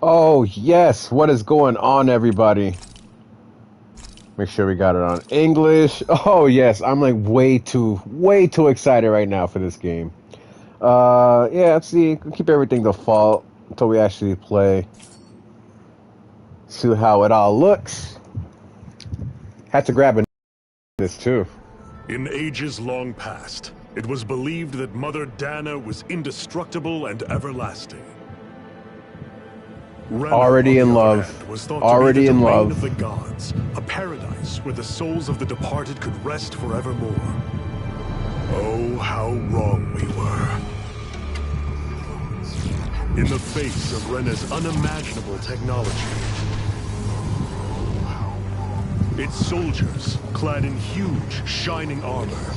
Oh, yes. What is going on, everybody? Make sure we got it on English. Oh, yes. I'm like way too excited right now for this game. Yeah, let's see. Keep everything default until we actually play. See how it all looks. Had to grab this too. In ages long past, it was believed that Mother Dana was indestructible and everlasting. Rena, Already in love. Hand, was thought Already to be the in domain love. of the gods, a paradise where the souls of the departed could rest forevermore. Oh, how wrong we were. In the face of Rena's unimaginable technology, its soldiers, clad in huge, shining armor,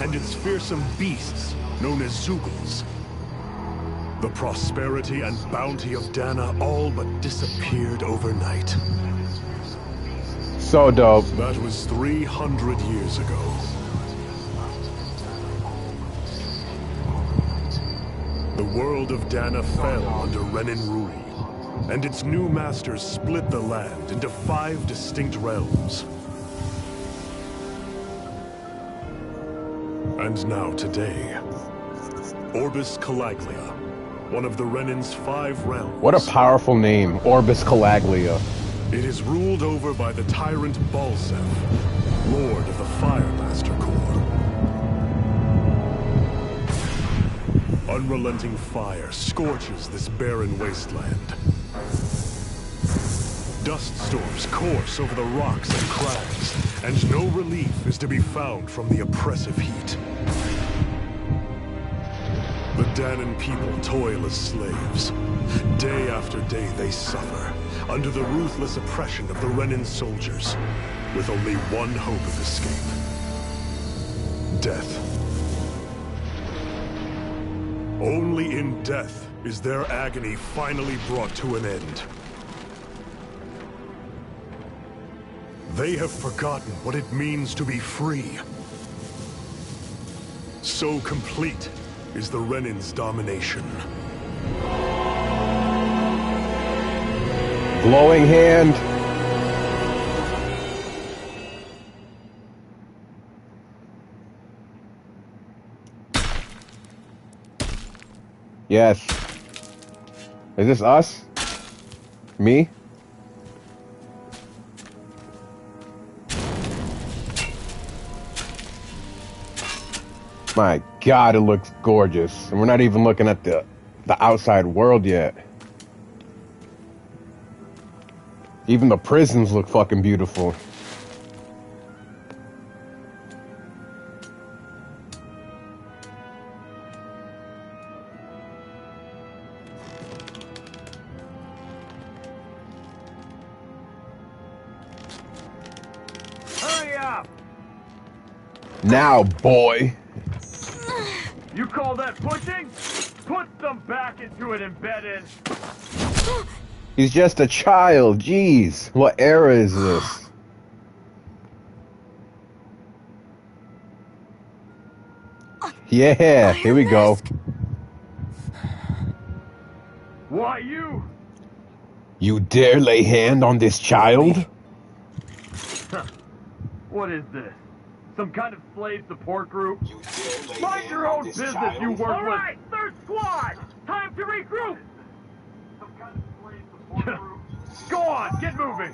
and its fearsome beasts, known as Zeugles. The prosperity and bounty of Dana all but disappeared overnight. So dope. That was 300 years ago. The world of Dana fell under Renin rule, and its new masters split the land into 5 distinct realms. And now today, Orbis Calaglia, one of the Renin's 5 realms. What a5 name, Orbis Calaglia. It is ruled over by the tyrant Balsef, Lord of the Firemaster Corps. Unrelenting fire scorches this barren wasteland. Dust storms course over the rocks and crags, and no relief is to be found from the oppressive heat. The Danan people toil as slaves. Day after day they suffer, under the ruthless oppression of the Renin soldiers, with only one hope of escape. Death. Only in death is their agony finally brought to an end. They have forgotten what it means to be free. So complete is the Renin's domination. Glowing hand. Yes. Is this us? Me? My God, it looks gorgeous. And we're not even looking at the outside world yet. Even the prisons look fucking beautiful. Hurry up! Now, boy. You call that pushing? Put them back into it embedded. He's just a child. Jeez. What era is this? Yeah, here we go. Why you? You dare lay hand on this child? What is this? Some kind of slave support group? Mind your own business, you worthless! Alright, third squad! Time to regroup! Some kind of slave support group? Go on, get moving!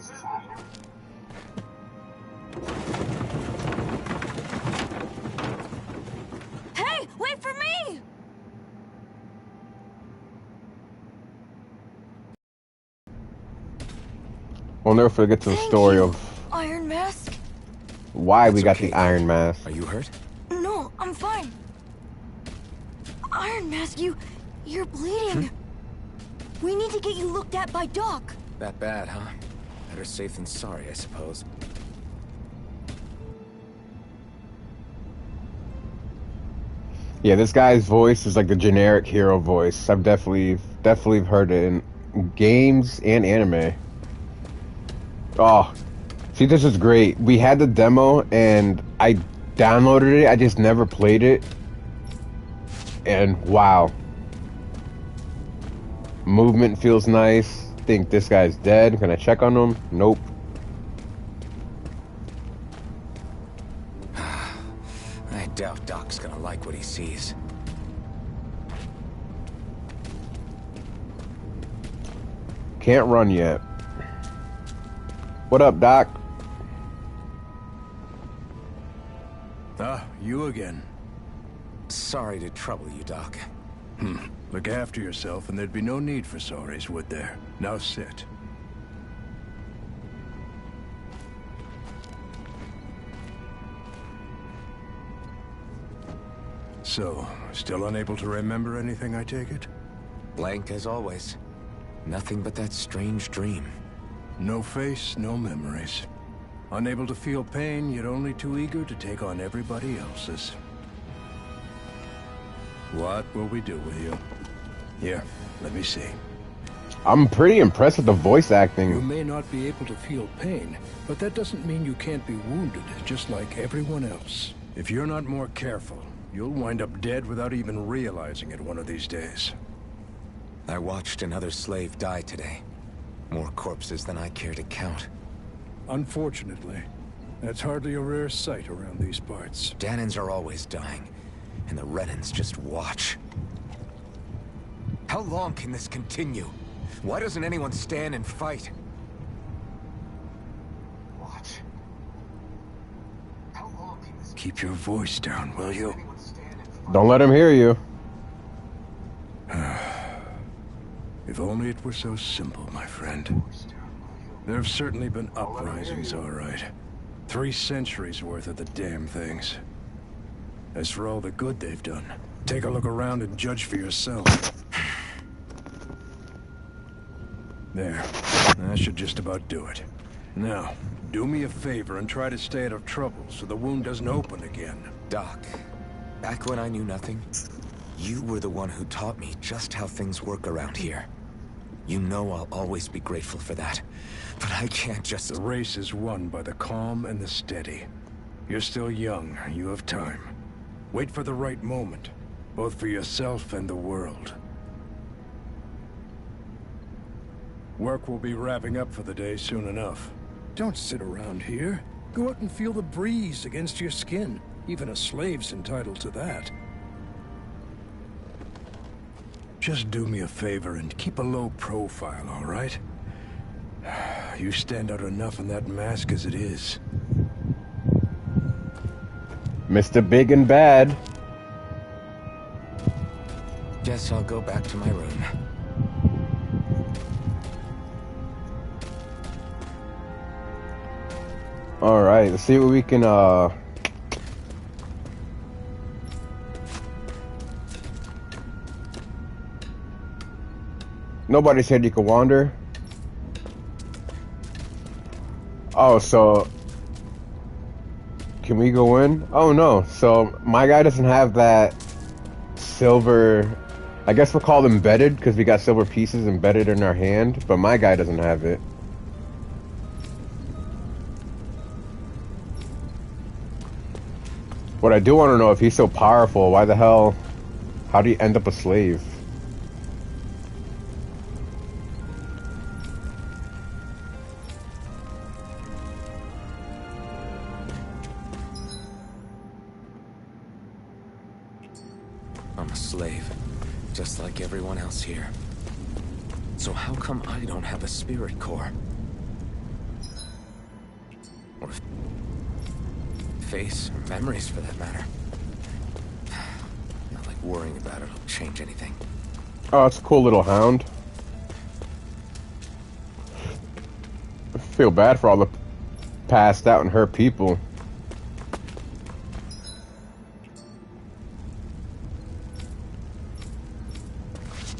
Hey, wait for me! We'll never forget the story of Iron Mask? why we got the Iron Mask. Are you hurt? No, I'm fine. Iron Mask, you're bleeding. We need to get you looked at by Doc. That bad, huh? Better safe than sorry, I suppose. Yeah, this guy's voice is like the generic hero voice. I've definitely heard it in games and anime. Oh, see, this is great. We had the demo and I downloaded it. I just never played it. And wow. Movement feels nice. Think this guy's dead. Can I check on him? Nope. I doubt Doc's gonna like what he sees. Can't run yet. What up, Doc? Ah, you again. Sorry to trouble you, Doc. Look after yourself and there'd be no need for sorries, would there? Now sit. So, still unable to remember anything, I take it? Blank as always. Nothing but that strange dream. No face, no memories. Unable to feel pain, yet only too eager to take on everybody else's. What will we do with you? Here, let me see. I'm pretty impressed with the voice You acting. may not be able to feel pain, but that doesn't mean you can't be wounded, just like everyone else. If you're not more careful, you'll wind up dead without even realizing it one of these days. I watched another slave die today. More corpses than I care to count. Unfortunately, that's hardly a rare sight around these parts. Danans are always dying, and the Renans just watch. How long can this continue? Why doesn't anyone stand and fight? Watch. How long can this Keep your voice down, will you? anyone stand and fight? Don't let him hear you. If only it were so simple, my friend. There have certainly been uprisings, all right. 3 centuries worth of the damn things. As for all the good they've done, take a look around and judge for yourself. There. That should just about do it. Now, do me a favor and try to stay out of trouble so the wound doesn't open again. Doc, back when I knew nothing, you were the one who taught me just how things work around here. You know I'll always be grateful for that. But I can't just... The race is won by the calm and the steady. You're still young, you have time. Wait for the right moment, both for yourself and the world. Work will be wrapping up for the day soon enough. Don't sit around here. Go out and feel the breeze against your skin. Even a slave's entitled to that. Just do me a favor and keep a low profile, all right? You stand out enough in that mask as it is. Mr. Big and Bad. Guess I'll go back to my room. Alright, let's see what we can, Nobody said you could wander. Oh, so... Can we go in? Oh, no. So, my guy doesn't have that silver... I guess we'll call them embedded, because we got silver pieces embedded in our hand, but my guy doesn't have it. What I do want to know, if he's so powerful, why the hell... How do you end up a slave? I'm a slave, just like everyone else here. So how come I don't have a spirit core? Or face, or memories for that matter. Not like worrying about it'll change anything. Oh, it's a cool little hound. I feel bad for all the passed out and hurt people.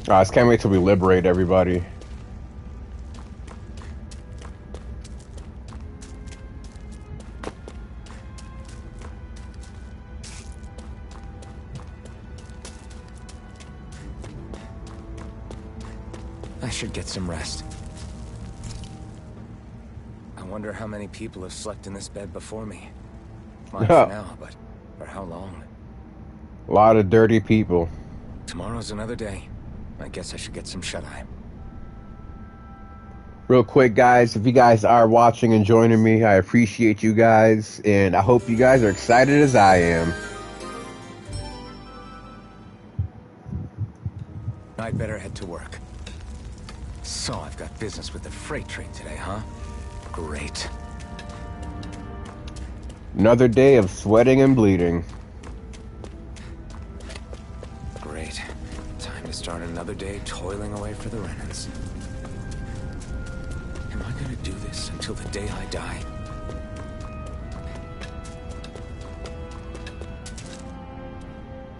I just can't wait till we liberate everybody. I should get some rest. I wonder how many people have slept in this bed before me. Fine for now, but for how long? A lot of dirty people. Tomorrow's another day. I guess I should get some shut-eye. Real quick, guys, if you guys are watching and joining me, I appreciate you guys, and I hope you guys are excited as I am. I'd better head to work. So, I've got business with the freight train today, huh? Great. Another day of sweating and bleeding. Great. Time to start another day toiling away for the Renans. Am I gonna do this until the day I die?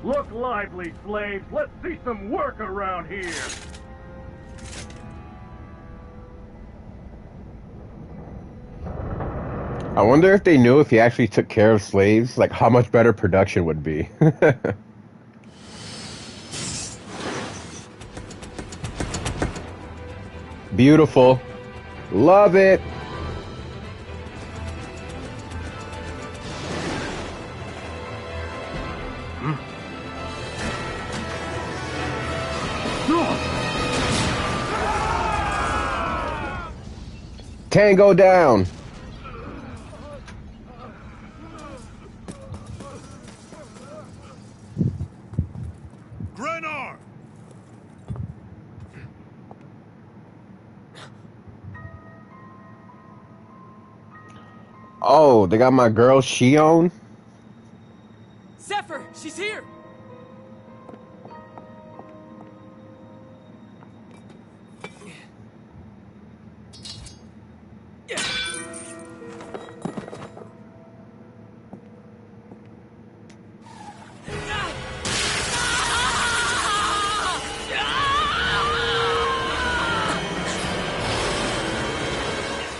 Look lively, slaves. Let's see some work around here. I wonder if they knew if he actually took care of slaves, like how much better production would be. Beautiful. Love it. Tango down. Grenar! Oh, they got my girl Shion. Zephyr, she's here!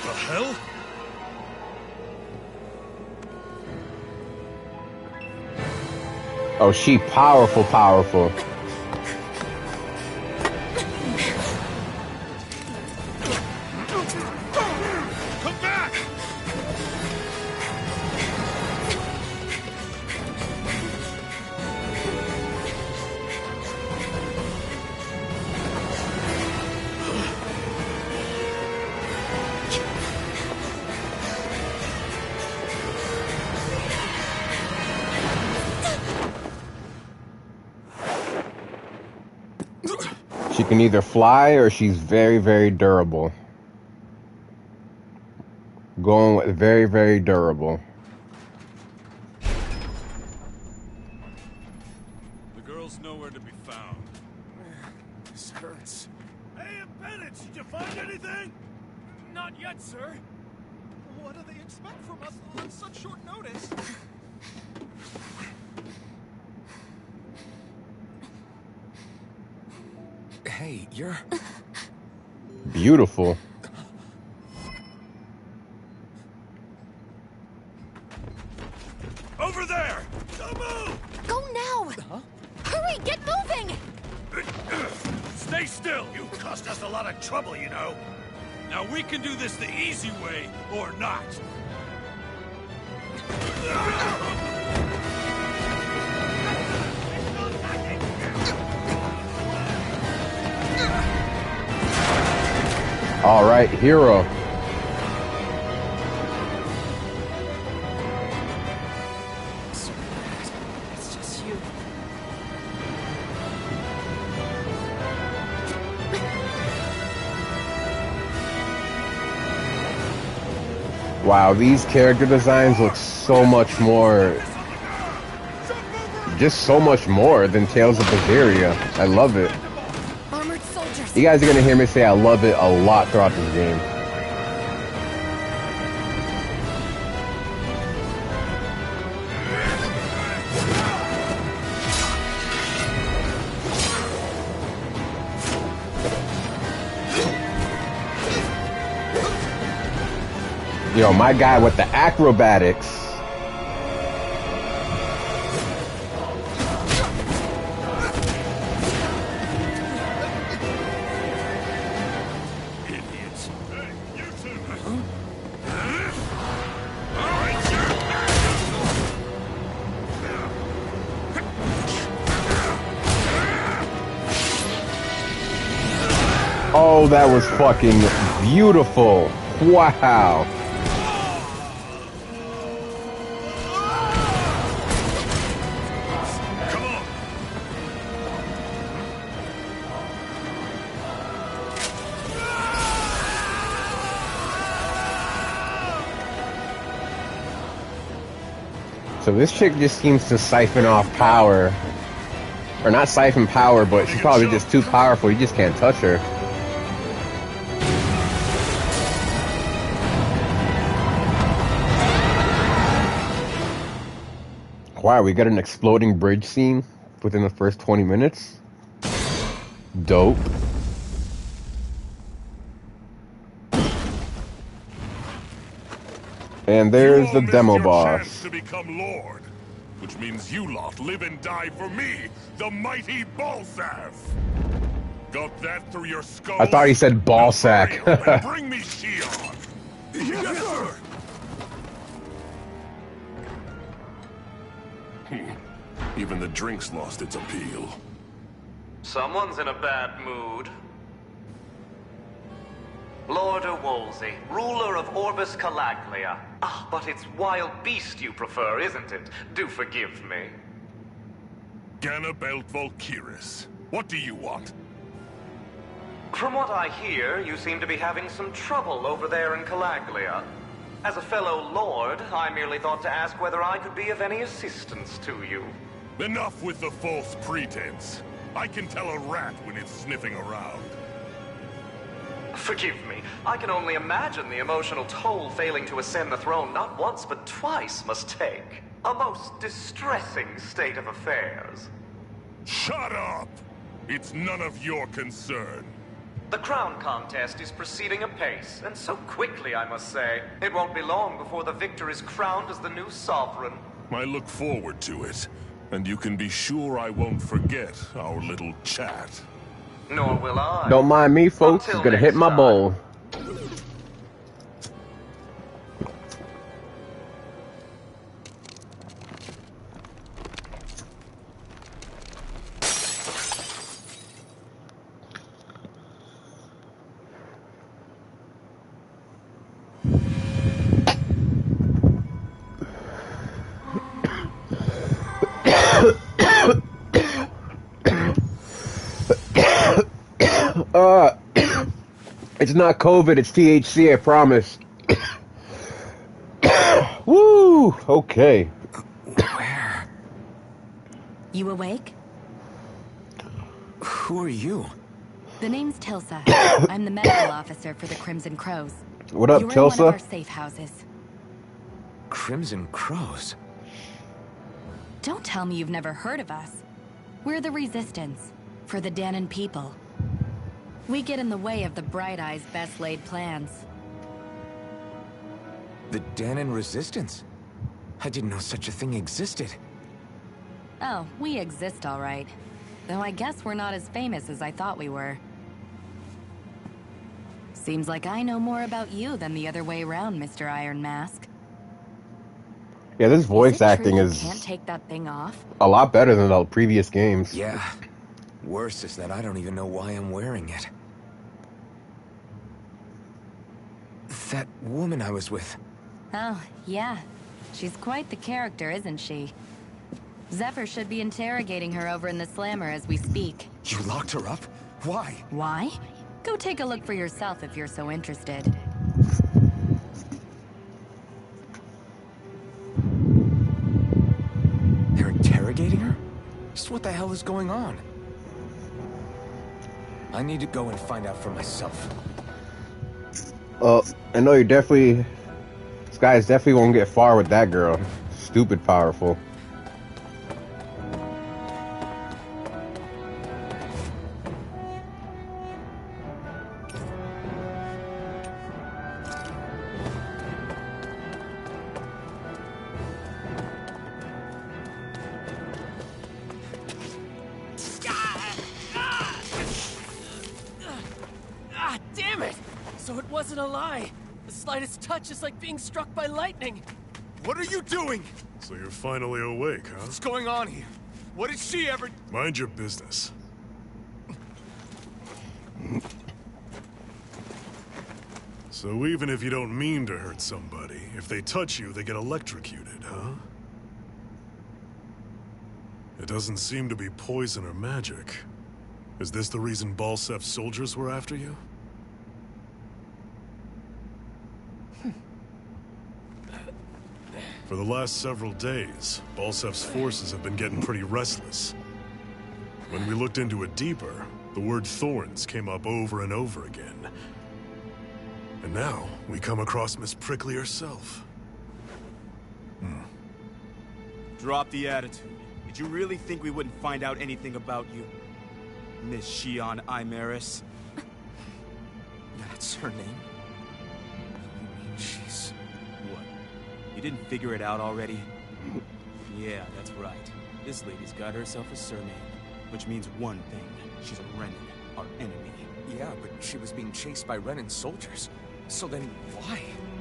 The hell? Oh, she powerful, powerful. Come back! She can either fly or she's very, very durable. Going with very, very durable. The girl's nowhere to be found. This hurts. Hey, Bennett, did you find anything? Not yet, sir. What do they expect from us on such short notice? Hey, you're... Beautiful. Over there! Don't move! Go now! Huh? Hurry, get moving! Stay still! You caused us a lot of trouble, you know. Now we can do this the easy way, or not. All right, hero. Sorry, it's just you. Wow, these character designs look so much more, just so much more than Tales of Berseria. I love it. Armored soldiers. You guys are gonna hear me say I love it a lot throughout this game. Yo, my guy with the acrobatics. Idiots. Hey, you two! Oh, that was fucking beautiful. Wow. Come on. So this chick just seems to siphon off power. Or not siphon power, but she's probably just too powerful. You just can't touch her. Wow, we got an exploding bridge scene within the first 20 minutes. Dope. And there's the demo boss. To become Lord, which means you lot live and die for me, the mighty Balsav. Got that through your skull? I thought he said ball sack. Bring me Shion. Yes, sir. Even the drink's lost its appeal. Someone's in a bad mood. Lord Wolsey, ruler of Orbis Calaglia. Ah, but it's wild beast you prefer, isn't it? Do forgive me. Ganabelt Volkiris. What do you want? From what I hear, you seem to be having some trouble over there in Calaglia. As a fellow lord, I merely thought to ask whether I could be of any assistance to you. Enough with the false pretense. I can tell a rat when it's sniffing around. Forgive me. I can only imagine the emotional toll failing to ascend the throne not once but twice must take. A most distressing state of affairs. Shut up! It's none of your concern. The crown contest is proceeding apace, and so quickly, I must say. It won't be long before the victor is crowned as the new sovereign. I look forward to it, and you can be sure I won't forget our little chat. Nor will I. Don't mind me, folks. Until It's gonna next hit my time. bowl. It's not COVID, it's THC, I promise. Woo! Okay. Where? You awake? Who are you? The name's Tilsa. I'm the medical officer for the Crimson Crows. What up, You're in one of our Tilsa? safe houses. Crimson Crows? Don't tell me you've never heard of us. We're the Resistance, for the Danon people. We get in the way of the Bright Eye's best laid plans. The Danon Resistance? I didn't know such a thing existed. Oh, we exist all right. Though I guess we're not as famous as I thought we were. Seems like I know more about you than the other way around, Mr. Iron Mask. Yeah, this voice acting you is can't take that thing off? a lot better than the previous games. Yeah. Worse is that I don't even know why I'm wearing it. That woman I was with. Oh, yeah. She's quite the character, isn't she? Zephyr should be interrogating her over in the Slammer as we speak. You locked her up? Why? Why? Go take a look for yourself if you're so interested. They're interrogating her? Just what the hell is going on? I need to go and find out for myself. I know you definitely... This guy's definitely won't get far with that girl. Stupid powerful. Ah, damn it! So it wasn't a lie. The slightest touch is like being struck by lightning. What are you doing? So you're finally awake, huh? What's going on here? What did she ever... Mind your business. So even if you don't mean to hurt somebody, if they touch you, they get electrocuted, huh? It doesn't seem to be poison or magic. Is this the reason Balsef's soldiers were after you? For the last several days, Balsef's forces have been getting pretty restless. When we looked into it deeper, the word thorns came up over and over again. And now, we come across Miss Prickly herself. Drop the attitude. Did you really think we wouldn't find out anything about you? Miss Shion Imaris? That's her name? You mean she's... What? You didn't figure it out already? Yeah, that's right. This lady's got herself a surname, which means one thing. She's a Renin, our enemy. Yeah, but she was being chased by Renin soldiers. So then, why?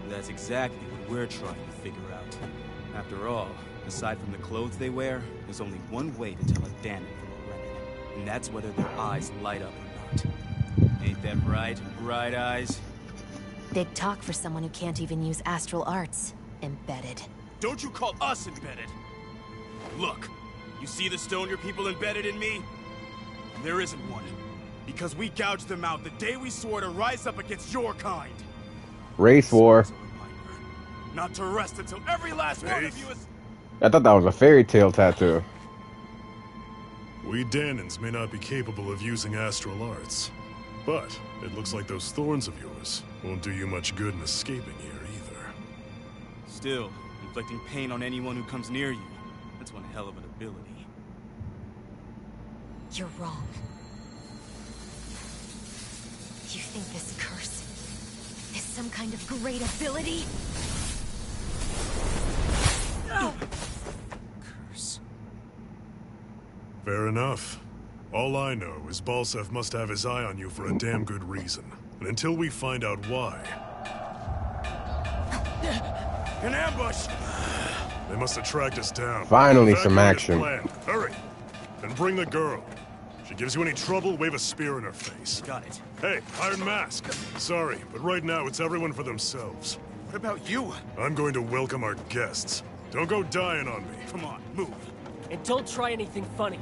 That's exactly what we're trying to figure out. After all, aside from the clothes they wear, there's only one way to tell a Danon from a Renin, and that's whether their eyes light up or not. Ain't that right, Bright Eyes? Big talk for someone who can't even use astral arts. Embedded. Don't you call us embedded! Look, you see the stone your people embedded in me? There isn't one. Because we gouged them out the day we swore to rise up against your kind. Race war. Not to rest until every last one of you is... I thought that was a fairy tale tattoo. We Danons may not be capable of using astral arts, but it looks like those thorns of yours won't do you much good in escaping here either. Still, inflicting pain on anyone who comes near you, that's one hell of an ability. You're wrong. You think this curse is some kind of great ability? Curse. Fair enough. All I know is Balsef must have his eye on you for a damn good reason. And until we find out why... An ambush! They must have tracked us down. Finally, some Evacuate as action. planned. Hurry! And bring the girl. She gives you any trouble, wave a spear in her face. Got it. Hey, Iron Mask. Sorry, but right now it's everyone for themselves. What about you? I'm going to welcome our guests. Don't go dying on me. Come on, move. And don't try anything funny.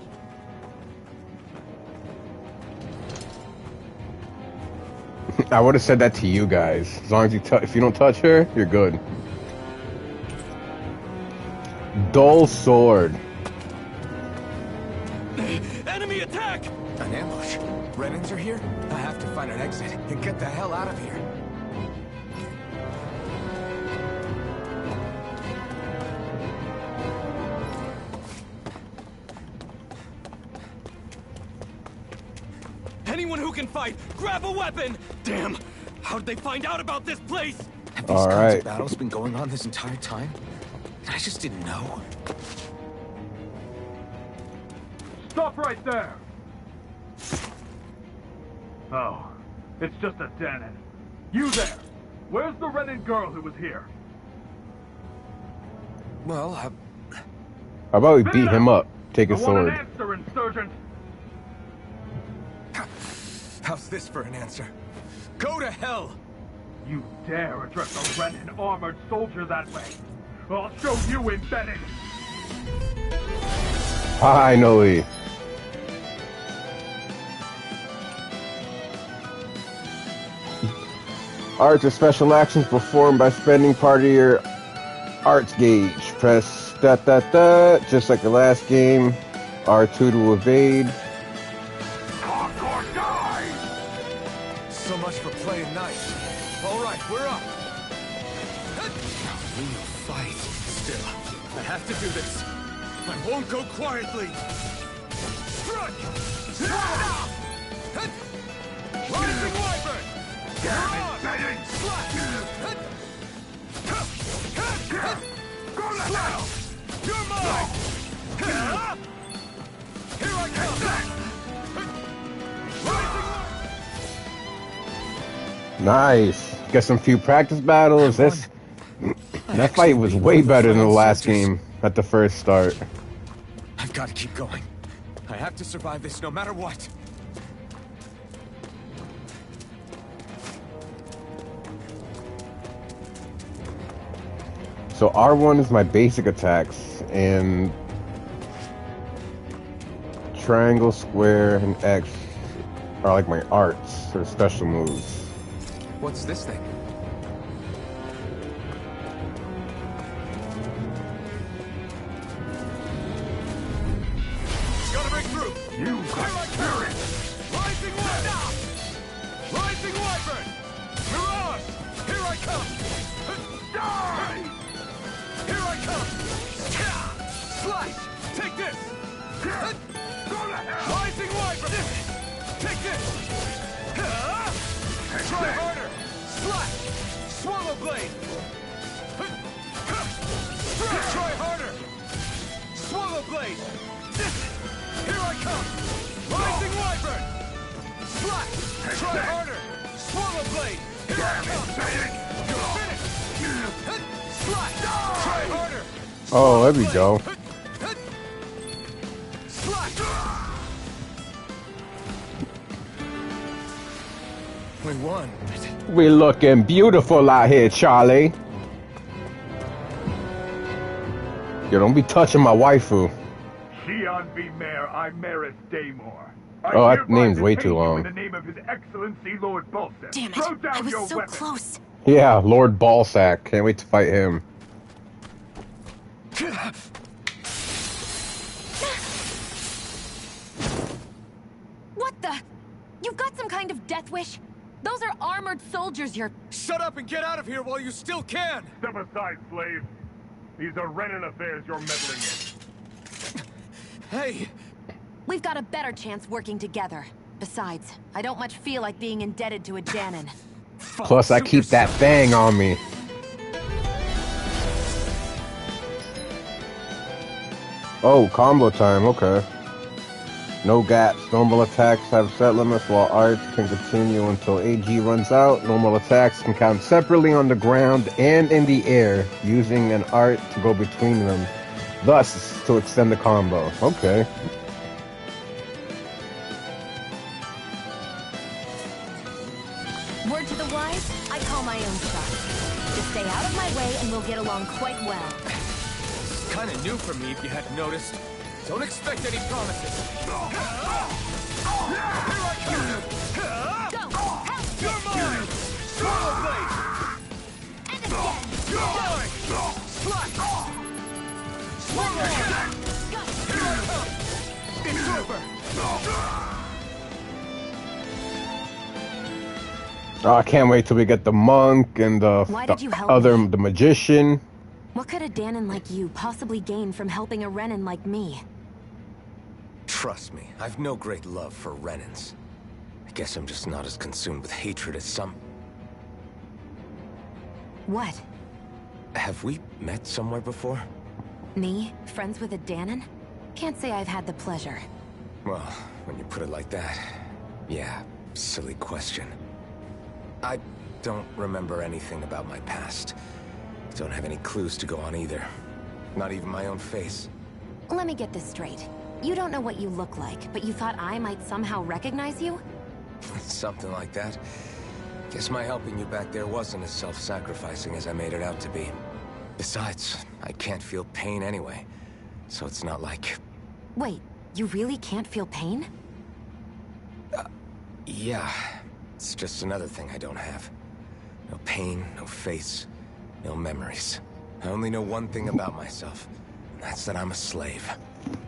I would have said that to you guys. As long as you if you don't touch her, you're good. Dull sword. Enemy attack! An ambush. Renins are here? I have to find an exit and get the hell out of here. Anyone who can fight, grab a weapon! Damn! How did they find out about this place? Have these All kinds right. of battles been going on this entire time? I just didn't know. Stop right there! Oh, it's just a Danon. You there! Where's the Renin girl who was here? Well, How about we beat him up? Take I his want sword. an answer, insurgent! how's this for an answer? Go to hell! You dare address a Renin armored soldier that way? I'll show you embedded! Finally. Arts or special actions performed by spending part of your arts gauge. Press da, just like the last game. R2 to evade. Hardcore die! So much for playing nice. All right, we're up. We will fight. Still, I have to do this. I won't go quietly. Rising Wyvern! Damn it, Bennett! Go to hell! You're mine! Here I come! Nice. Got some few practice battles. That fight was way better than the last game at the first start. I've got to keep going. I have to survive this no matter what. So R1 is my basic attacks, and triangle, square, and X are like my arts or special moves. What's this thing? Gotta break through! You got spirit! Rising Wyvern! Rising Wyvern! Mirage! Here I come! Die! Here I come! Slice! Take this! Go to hell! Rising Wyvern! Take this! Try harder! Slash! Swallow blade! Try harder! Swallow blade! Here I come! Rising Wyvern! Slash! Try harder! Swallow blade! Here I come! You're finished! Slash! Try harder! Oh, there we go. Slash! We won. We looking beautiful out here, Charlie. Yo, don't be touching my waifu. Shion be Mayor, I'm Maris Daymore. Oh, that name's way too long. In the name of His Excellency Lord Balsam. Damn it! Throw down I was your so weapon. close. Yeah, Lord Ballsack. Can't wait to fight him. What the? You've got some kind of death wish? Those are armored soldiers you're... Shut up and get out of here while you still can! Step aside, slave. These are Renan affairs you're meddling in. Hey! We've got a better chance working together. Besides, I don't much feel like being indebted to a Danon. Plus, I keep that thing on me. Oh, combo time, okay. No gaps. Normal attacks have set limits while arts can continue until AG runs out. Normal attacks can count separately on the ground and in the air, using an art to go between them. Thus, to extend the combo. Okay. Word to the wise, I call my own shot. Just stay out of my way and we'll get along quite well. It's kinda new for me if you hadn't noticed. Don't expect any promises. Here I come! Go! Help! You're mine! Swallow blade! And again! You're mine! Slash! Swallow blade! Here I come! It's over! Oh, I can't wait till we get the monk and Why did you help me? the magician. What could a Danon like you possibly gain from helping a Renan like me? Trust me, I've no great love for Renans. I guess I'm just not as consumed with hatred as some... What? Have we met somewhere before? Me? Friends with a Danon? Can't say I've had the pleasure. Well, when you put it like that, yeah, silly question. I don't remember anything about my past. Don't have any clues to go on either. Not even my own face. Let me get this straight. You don't know what you look like, but you thought I might somehow recognize you? Something like that. Guess my helping you back there wasn't as self-sacrificing as I made it out to be. Besides, I can't feel pain anyway. So it's not like... Wait, you really can't feel pain? Yeah. It's just another thing I don't have. No pain, no face, no memories. I only know one thing about myself, and that's that I'm a slave.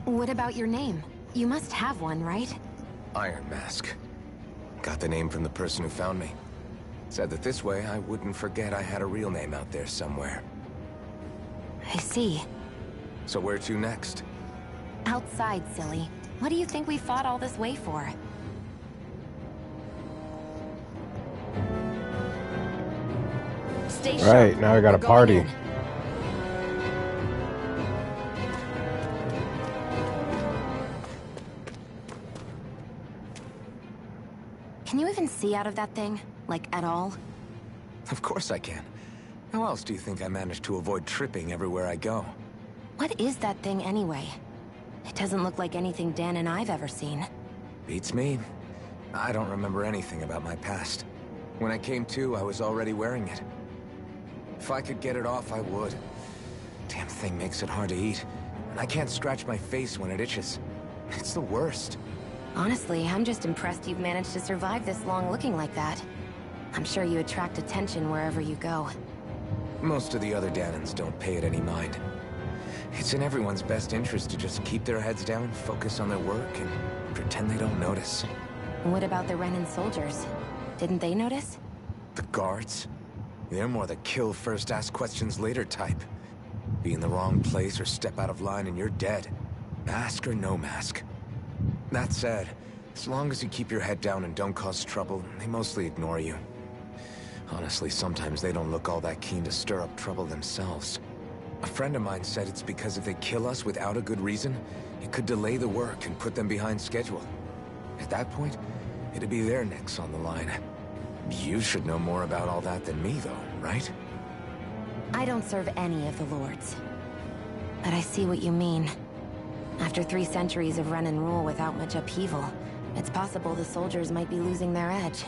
What about your name? You must have one, right? Iron Mask. Got the name from the person who found me. Said that this way I wouldn't forget I had a real name out there somewhere. I see. So where to next? Outside, silly. What do you think we fought all this way for? Stay sharp. Right, now we got a We're going party. in. Can you even see out of that thing? Like, at all? Of course I can. How else do you think I managed to avoid tripping everywhere I go? What is that thing anyway? It doesn't look like anything Dan and I've ever seen. Beats me. I don't remember anything about my past. When I came to, I was already wearing it. If I could get it off, I would. Damn thing makes it hard to eat. And I can't scratch my face when it itches. It's the worst. Honestly, I'm just impressed you've managed to survive this long looking like that. I'm sure you attract attention wherever you go. Most of the other Danans don't pay it any mind. It's in everyone's best interest to just keep their heads down, focus on their work, and pretend they don't notice. What about the Renan soldiers? Didn't they notice? The guards? They're more the kill first, ask questions later type. Be in the wrong place or step out of line and you're dead. Mask or no mask. That said, as long as you keep your head down and don't cause trouble, they mostly ignore you. Honestly, sometimes they don't look all that keen to stir up trouble themselves. A friend of mine said it's because if they kill us without a good reason, it could delay the work and put them behind schedule. At that point, it'd be their necks on the line. You should know more about all that than me, though, right? I don't serve any of the lords. But I see what you mean. After 3 centuries of Renan rule without much upheaval, it's possible the soldiers might be losing their edge.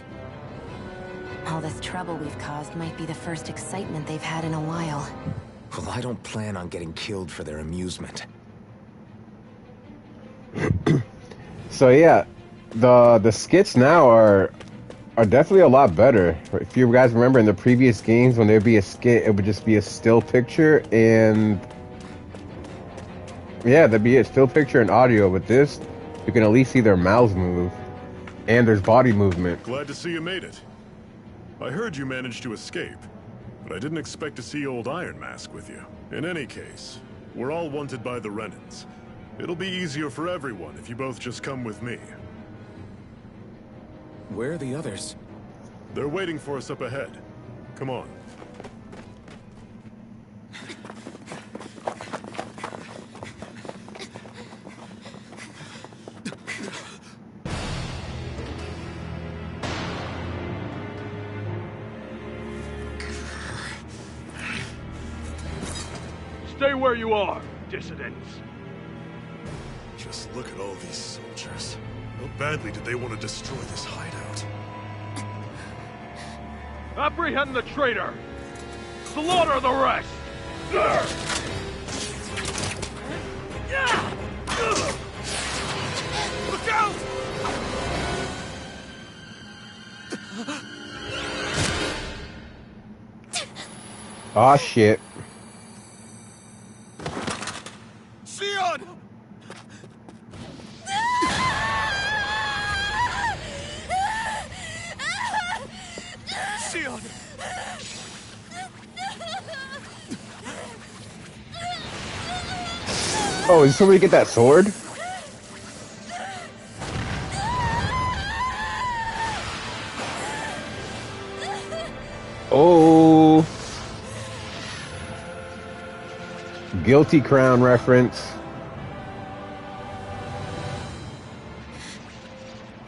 All this trouble we've caused might be the first excitement they've had in a while. Well, I don't plan on getting killed for their amusement. So yeah, the skits now are definitely a lot better. If you guys remember in the previous games, when there'd be a skit, it would just be a still picture and yeah, there'd be a still picture and audio. With this, you can at least see their mouths move and there's body movement. Glad to see you made it. I heard you managed to escape, but I didn't expect to see old Iron Mask with you. In any case, we're all wanted by the Renans. It'll be easier for everyone if you both just come with me. Where are the others? They're waiting for us up ahead. Come on. Stay where you are, dissidents. Just look at all these soldiers. How badly did they want to destroy this hideout? Apprehend the traitor! Slaughter the rest! Look out! Aw, shit. Sion! Sion! Oh, did somebody get that sword? Oh. Guilty Crown reference.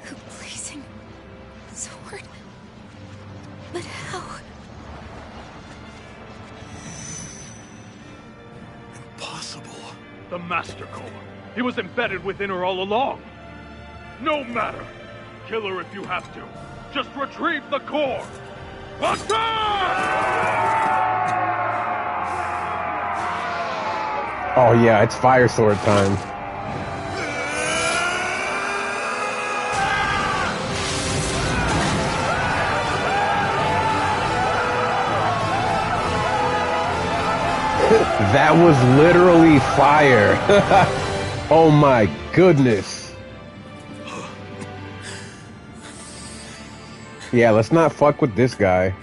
The blazing sword. But how? Impossible. The Master Core. He was embedded within her all along. No matter. Kill her if you have to. Just retrieve the core. Oh yeah, it's fire sword time. That was literally fire. Oh my goodness. Yeah, let's not fuck with this guy.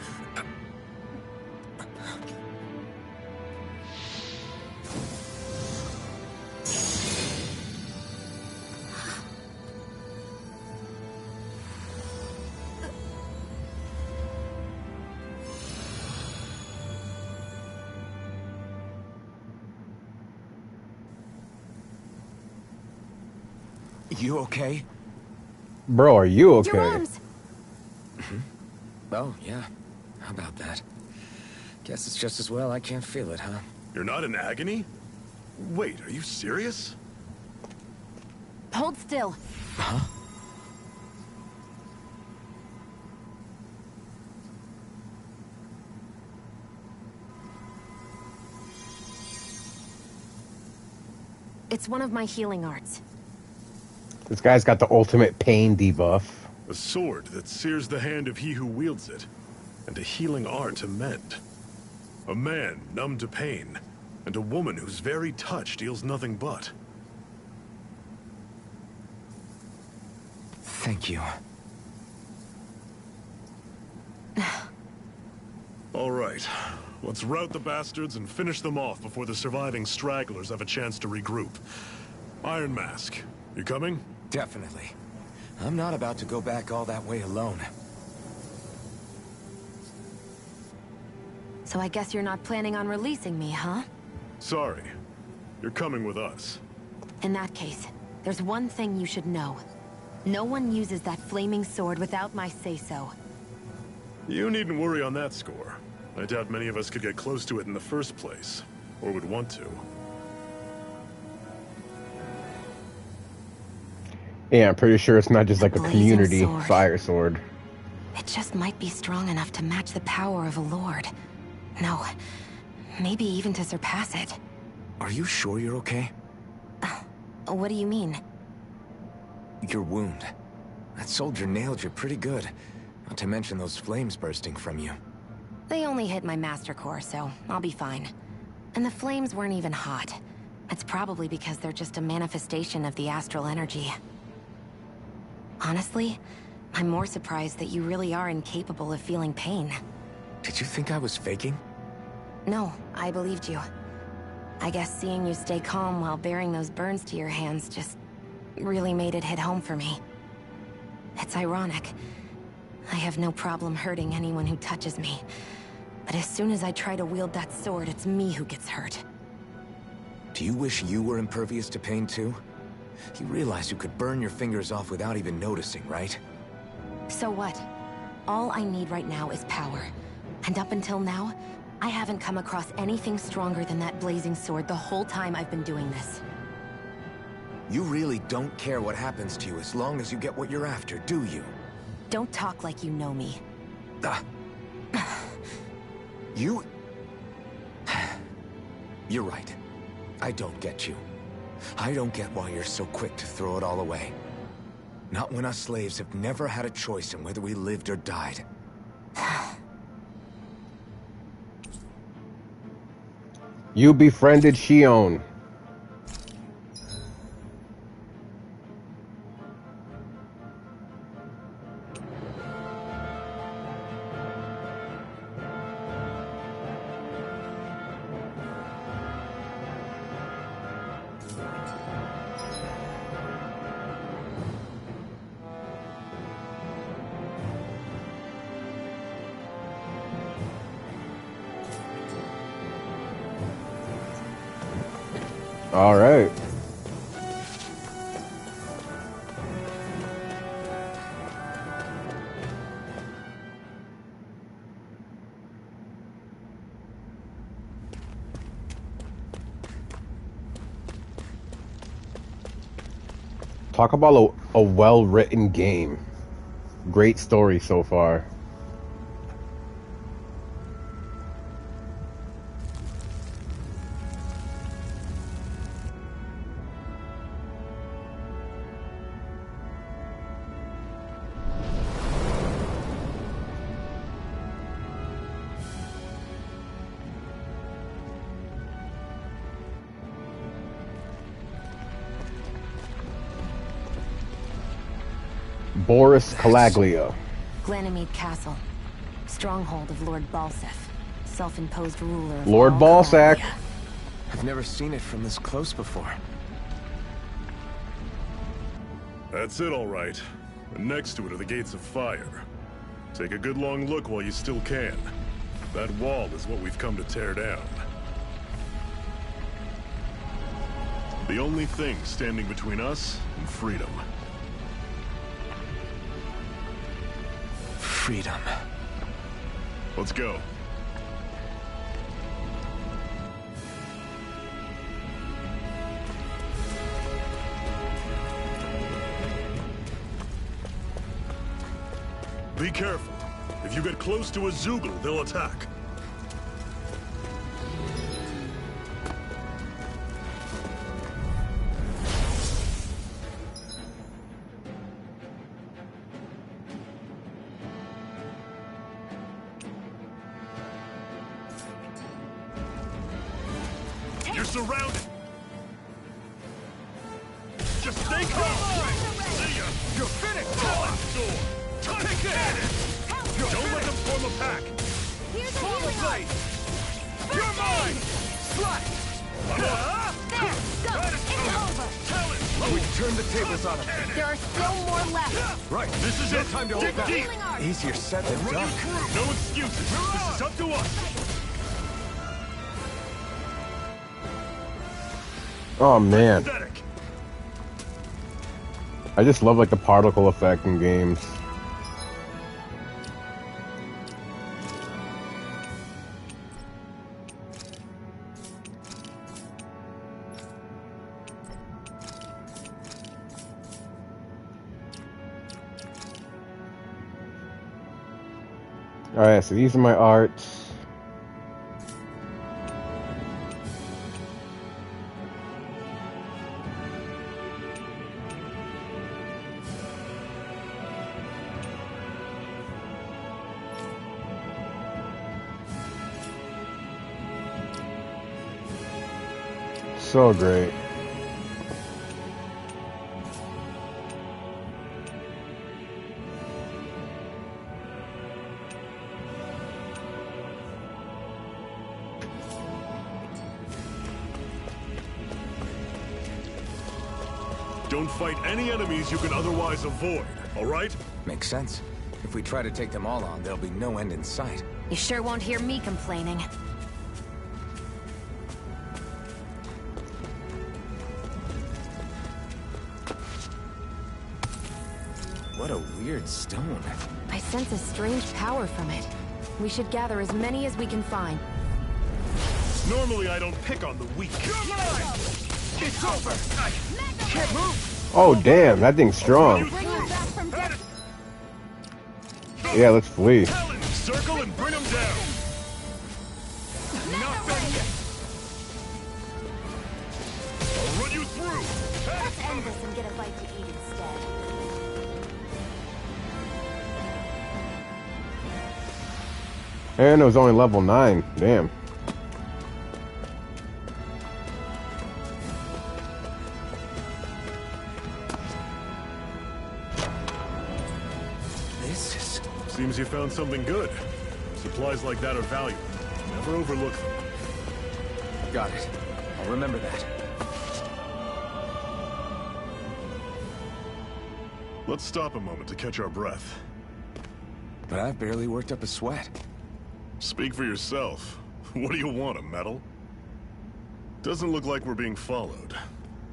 You okay? Bro, are you okay? Your arms. Oh, yeah. How about that? Guess it's just as well I can't feel it, huh? You're not in agony? Wait, are you serious? Hold still. Huh? It's one of my healing arts. This guy's got the ultimate pain debuff. A sword that sears the hand of he who wields it, and a healing art to mend. A man numb to pain, and a woman whose very touch deals nothing but. Thank you. All right, let's rout the bastards and finish them off before the surviving stragglers have a chance to regroup. Iron Mask, you coming? Definitely. I'm not about to go back all that way alone. So I guess you're not planning on releasing me, huh? Sorry, you're coming with us. In that case, there's one thing you should know. No one uses that flaming sword without my say-so. You needn't worry on that score. I doubt many of us could get close to it in the first place, or would want to. Yeah, I'm pretty sure it's not just like a blazing community sword. fire sword. It just might be strong enough to match the power of a lord. No, maybe even to surpass it. Are you sure you're okay? What do you mean? Your wound. That soldier nailed you pretty good. Not to mention those flames bursting from you. They only hit my master core, so I'll be fine. And the flames weren't even hot. It's probably because they're just a manifestation of the astral energy. Honestly, I'm more surprised that you really are incapable of feeling pain. Did you think I was faking? No, I believed you. I guess seeing you stay calm while bearing those burns to your hands just really made it hit home for me. It's ironic. I have no problem hurting anyone who touches me. But as soon as I try to wield that sword, it's me who gets hurt. Do you wish you were impervious to pain too? You realize you could burn your fingers off without even noticing, right? So what? All I need right now is power. And up until now, I haven't come across anything stronger than that blazing sword the whole time I've been doing this. You really don't care what happens to you as long as you get what you're after, do you? Don't talk like you know me. You... You're right. I don't get you. I don't get why you're so quick to throw it all away. Not when us slaves have never had a choice in whether we lived or died. You befriended Shion. All right. Talk about a well-written game. Great story so far. Boris Calaglia. Glanamede Castle. Stronghold of Lord Balsef. Self-imposed ruler of Lord all Balsac. Calaglia. I've never seen it from this close before. That's it, all right. And next to it are the gates of fire. Take a good long look while you still can. That wall is what we've come to tear down. The only thing standing between us and freedom. Freedom. Let's go. Be careful. If you get close to a Zoogle, they'll attack. surrounded. Just stay calm. See ya. You're finished. Take it. Don't let them form a pack. Here's a Follow healing blade. You're mine. Slash. There, go. It's over. We turned the tables on him. There are still more left. Right. This is No it. time to hold Dig back. deep. Healing art. Easier said than Run you done. through. No excuses. This is up to us. Oh man, Pathetic. I just love like the particle effect in games. Alright, so these are my arts. So great. Don't fight any enemies you can otherwise avoid, all right? Makes sense. If we try to take them all on, there'll be no end in sight. You sure won't hear me complaining. What a weird stone. I sense a strange power from it. We should gather as many as we can find. Normally I don't pick on the weak. It's over. Can't move. Oh damn, that thing's strong. Bring you back from death. Yeah, let's flee. Talon, circle and bring them down. Not done yet. I'll run you through. Let's end this and get a bite to eat instead. And it was only level 9. Damn. This is... Seems you found something good. Supplies like that are valuable. Never overlook them. Got it. I'll remember that. Let's stop a moment to catch our breath. But I've barely worked up a sweat. Speak for yourself. What do you want, a medal? Doesn't look like we're being followed.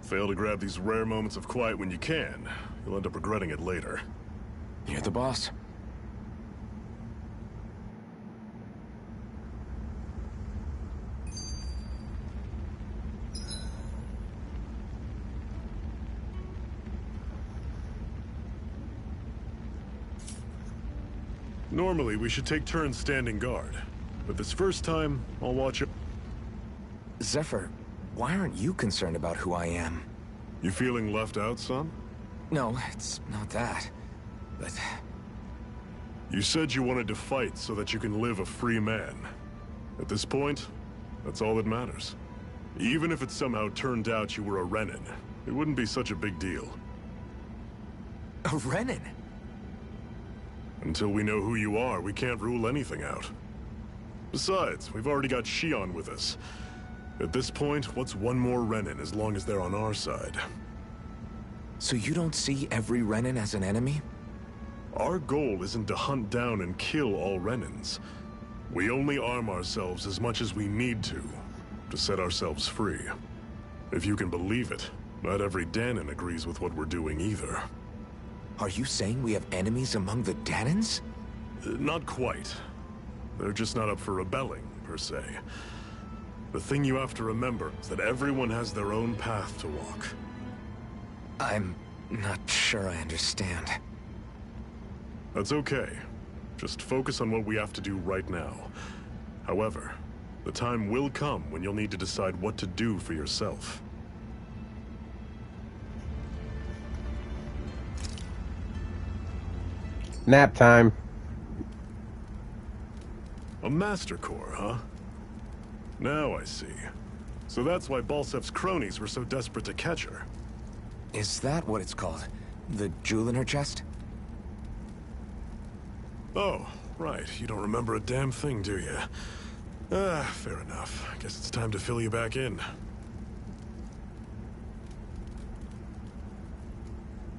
Fail to grab these rare moments of quiet when you can. You'll end up regretting it later. You're the boss. Normally, we should take turns standing guard. But this first time, I'll watch it. Zephyr, why aren't you concerned about who I am? You feeling left out, son? No, it's not that. But... You said you wanted to fight so that you can live a free man. At this point, that's all that matters. Even if it somehow turned out you were a Renin, it wouldn't be such a big deal. A Renin? Until we know who you are, we can't rule anything out. Besides, we've already got Shion with us. At this point, what's one more Renin as long as they're on our side? So you don't see every Renin as an enemy? Our goal isn't to hunt down and kill all Renins. We only arm ourselves as much as we need to set ourselves free. If you can believe it, not every Danon agrees with what we're doing either. Are you saying we have enemies among the Danons? Not quite. They're just not up for rebelling, per se. The thing you have to remember is that everyone has their own path to walk. I'm not sure I understand. That's okay. Just focus on what we have to do right now. However, the time will come when you'll need to decide what to do for yourself. Nap time. A Master Core, huh? Now I see. So that's why Balsef's cronies were so desperate to catch her. Is that what it's called? The jewel in her chest? Oh, right. You don't remember a damn thing, do you? Fair enough. Guess it's time to fill you back in.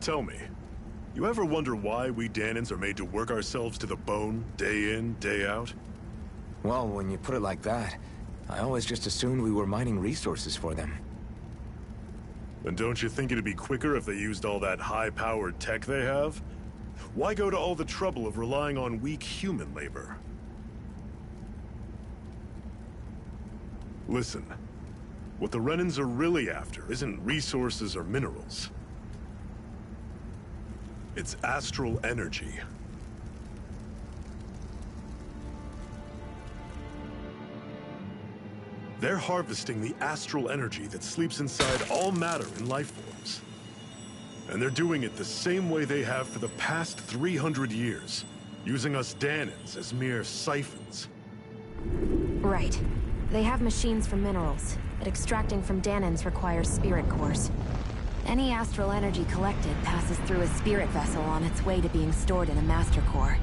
Tell me, you ever wonder why we Danans are made to work ourselves to the bone, day in, day out? Well, when you put it like that, I always just assumed we were mining resources for them. And don't you think it'd be quicker if they used all that high-powered tech they have? Why go to all the trouble of relying on weak human labor? Listen, what the Renans are really after isn't resources or minerals. It's astral energy. They're harvesting the astral energy that sleeps inside all matter in life forms. And they're doing it the same way they have for the past 300 years, using us Danans as mere siphons. Right. They have machines for minerals, but extracting from Danans requires spirit cores. Any astral energy collected passes through a spirit vessel on its way to being stored in a master core.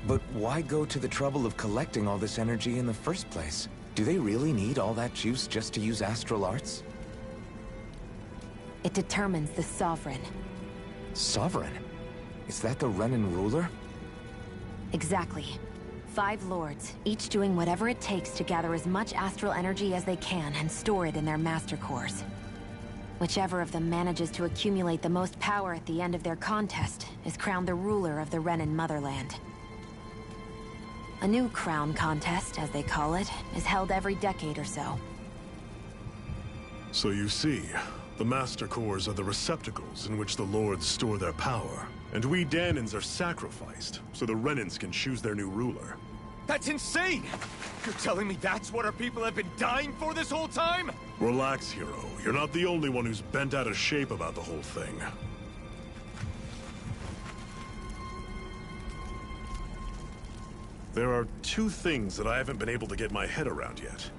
But why go to the trouble of collecting all this energy in the first place? Do they really need all that juice just to use astral arts? It determines the Sovereign. Sovereign? Is that the Renan ruler? Exactly. 5 lords, each doing whatever it takes to gather as much astral energy as they can and store it in their master cores. Whichever of them manages to accumulate the most power at the end of their contest is crowned the ruler of the Renan motherland. A new crown contest, as they call it, is held every decade or so. So you see, the Master Cores are the receptacles in which the Lords store their power. And we Danans are sacrificed, so the Renans can choose their new ruler. That's insane! You're telling me that's what our people have been dying for this whole time? Relax, hero. You're not the only one who's bent out of shape about the whole thing. There are 2 things that I haven't been able to get my head around yet.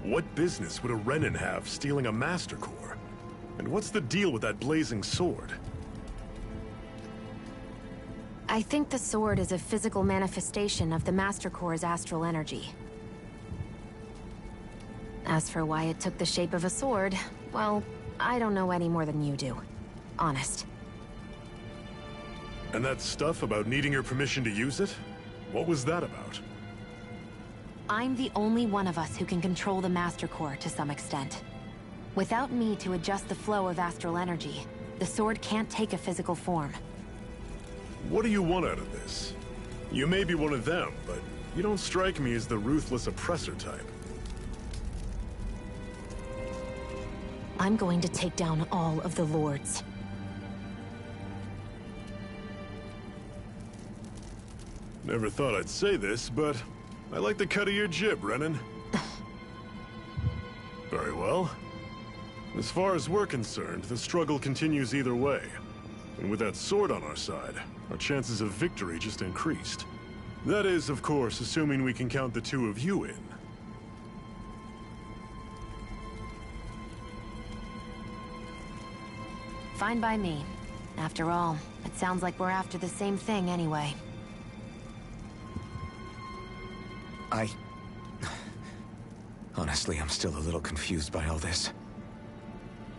What business would a Renan have stealing a Master Core? And what's the deal with that blazing sword? I think the sword is a physical manifestation of the Master Core's astral energy. As for why it took the shape of a sword, well, I don't know any more than you do. Honest. And that stuff about needing your permission to use it? What was that about? I'm the only one of us who can control the Master Core to some extent. Without me to adjust the flow of astral energy, the sword can't take a physical form. What do you want out of this? You may be one of them, but you don't strike me as the ruthless oppressor type. I'm going to take down all of the lords. Never thought I'd say this, but I like the cut of your jib, Renan. Very well. As far as we're concerned, the struggle continues either way. And with that sword on our side, our chances of victory just increased. That is, of course, assuming we can count the 2 of you in. Fine by me. After all, it sounds like we're after the same thing anyway. Honestly, I'm still a little confused by all this.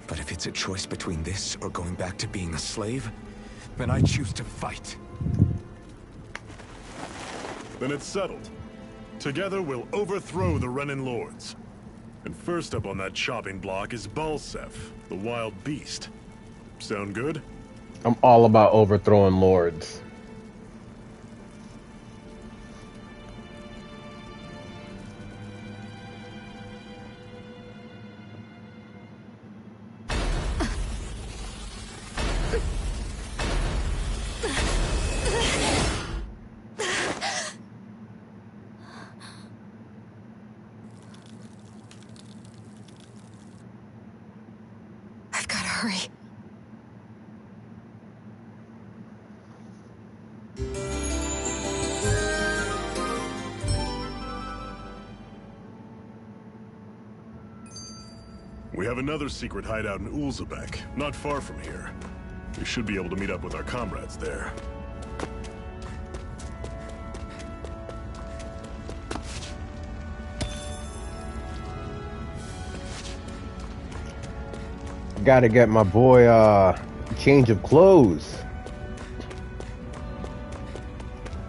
But if it's a choice between this or going back to being a slave, then I choose to fight. Then it's settled. Together we'll overthrow the Renan Lords. And first up on that chopping block is Balsef, the wild beast. Sound good? I'm all about overthrowing lords. I've got to hurry. We have another secret hideout in Ulzebek, not far from here. We should be able to meet up with our comrades there. Gotta get my boy a change of clothes.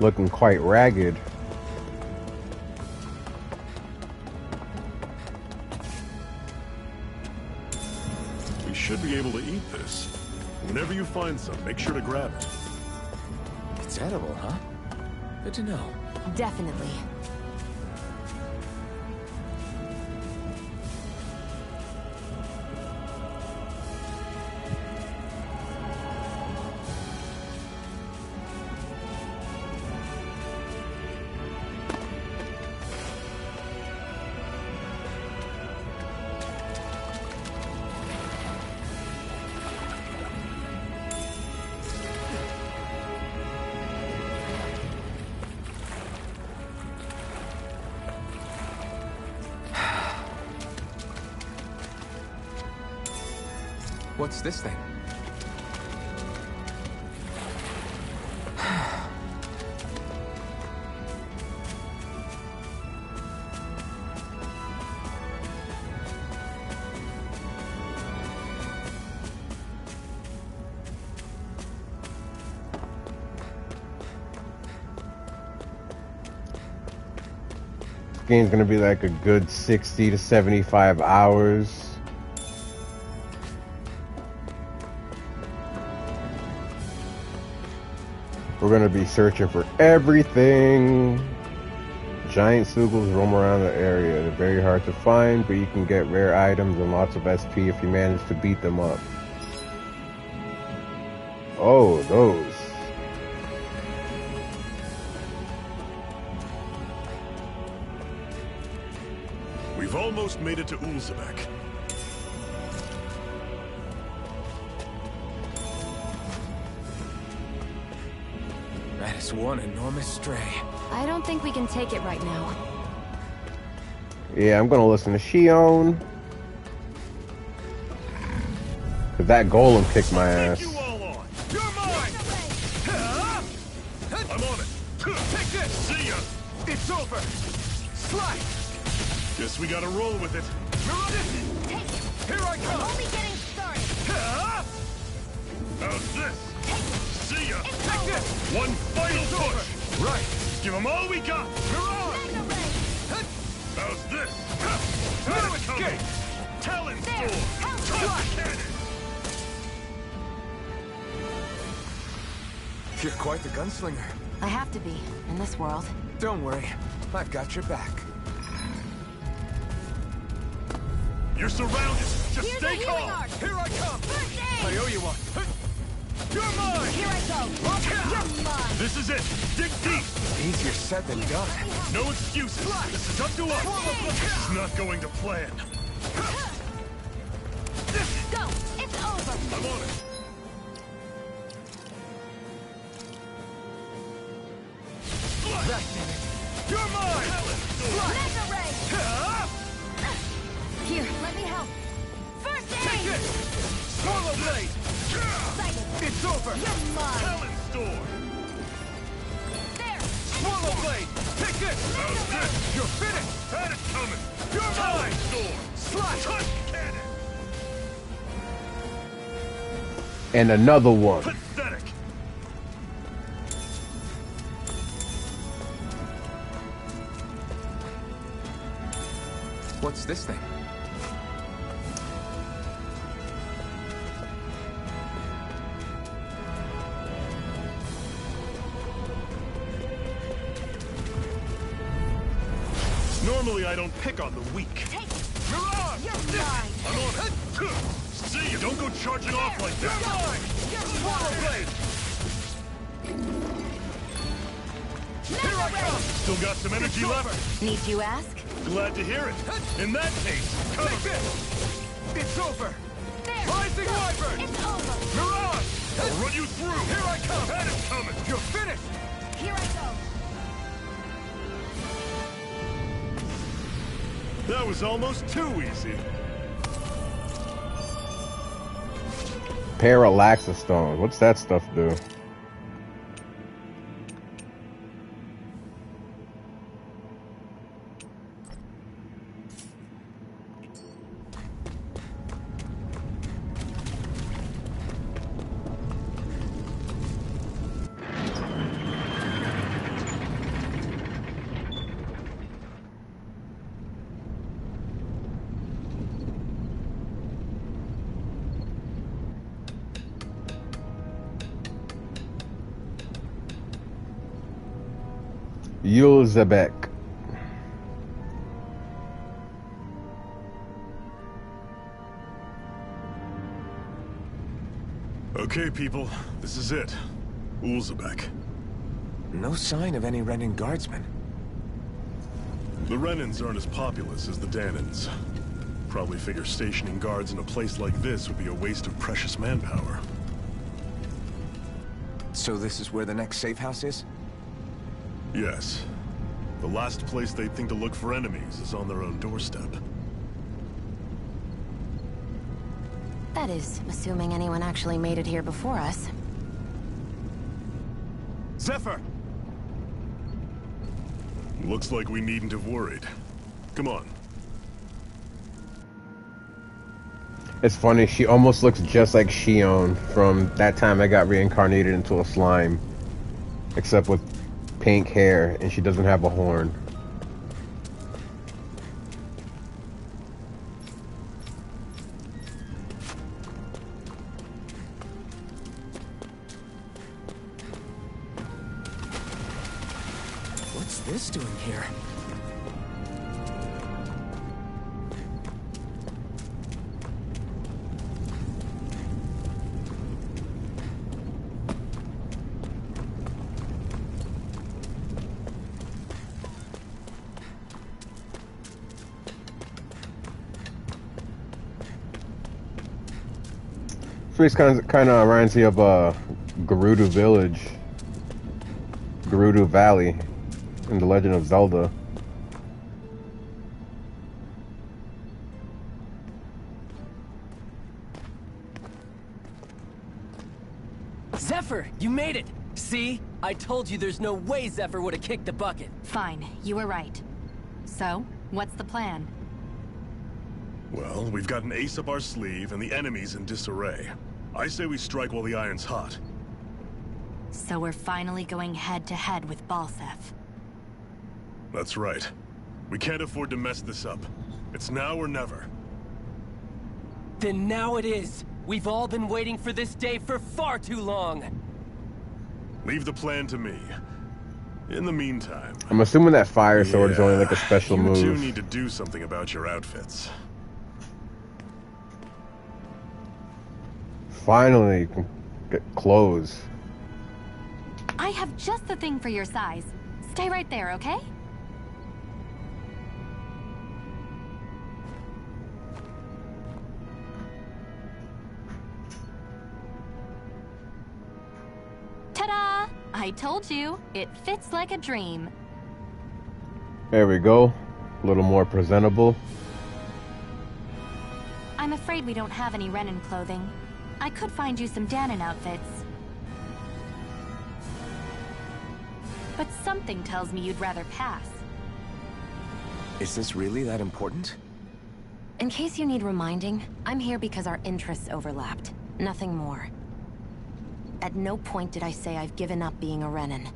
Looking quite ragged. We should be able to eat this. Whenever you find some, make sure to grab it. It's edible, huh? Good to know. Definitely. What's this thing? This game's gonna be like a good 60 to 75 hours. We're gonna be searching for everything. Giant Sugals roam around the area. They're very hard to find, but you can get rare items and lots of SP if you manage to beat them up. Oh, those. We've almost made it to Ulzebek. That is one enormous stray. I don't think we can take it right now. Yeah, I'm gonna listen to Shion. Cause that golem kicked my ass. You all on. You're mine. I'm on it. Take this. See ya. It's over. Slide. Guess we gotta roll with it. Take it. Here I come. Only getting started. How's this? See ya. It's Take over. this. One final push. Right. Give them all we got. Mega ray. How's this? No escape. Talent There. storm. Help. Trust cannon. You're quite the gunslinger. I have to be, in this world. Don't worry. I've got your back. You're surrounded. Just Here's stay a healing calm. art. Here I come. First aid. I owe you one. You're mine. Here I go. You're mine. This is it. Dig deep. Easier said than done. No excuses. This is up to us. This is not going to plan. Go. It's over. I'm on it. You're mine. Mega ray. Here, let me help. First aid. Take it. Swallow blade. Excited. It's over. You're mine. Talent storm. There. Swallow blade. Take this. How's this? You're finished. Had it coming. You're mine. Storm. Slide. Touch cannon. And another one. Pathetic. What's this thing? Normally I don't pick on the weak. Take it. Mirage! You're mine. I'm on it. See you. Don't go charging off like that. You're mine. You're Swallow mine. blade. Here I come. Still got some energy left. Need you ask? Glad to hear it. In that case, cover. Take this. It's over. There. Rising Go. Wyvern. It's over. Mirage! I'll run you through. Here I come. Had it coming. You're finished. Here I go. That was almost too easy. Parallaxa stone. What's that stuff do? Yulzebek. Okay, people, this is it. Ulzebek. No sign of any Renan guardsmen. The Renans aren't as populous as the Danans. Probably figure stationing guards in a place like this would be a waste of precious manpower. So this is where the next safe house is? Yes. The last place they'd think to look for enemies is on their own doorstep. That is, assuming anyone actually made it here before us. Zephyr! Looks like we needn't have worried. Come on. It's funny, she almost looks just like Shion from that time I got reincarnated into a slime. Except with pink hair, and she doesn't have a horn. What's this doing here? This kind of reminds me of Gerudo Village, Gerudo Valley, in The Legend of Zelda. Zephyr, you made it! See? I told you there's no way Zephyr would have kicked the bucket. Fine, you were right. So, what's the plan? Well, we've got an ace up our sleeve and the enemy's in disarray. I say we strike while the iron's hot. So we're finally going head-to-head with Balseph. That's right. We can't afford to mess this up. It's now or never. Then now it is! We've all been waiting for this day for far too long! Leave the plan to me. In the meantime... I'm assuming that fire sword is only like a special you move. two need to do something about your outfits. Finally, get clothes. I have just the thing for your size. Stay right there, okay? Ta-da! I told you, it fits like a dream. There we go. A little more presentable. I'm afraid we don't have any Renan clothing. I could find you some Danon outfits. But something tells me you'd rather pass. Is this really that important? In case you need reminding, I'm here because our interests overlapped. Nothing more. At no point did I say I've given up being a Renan.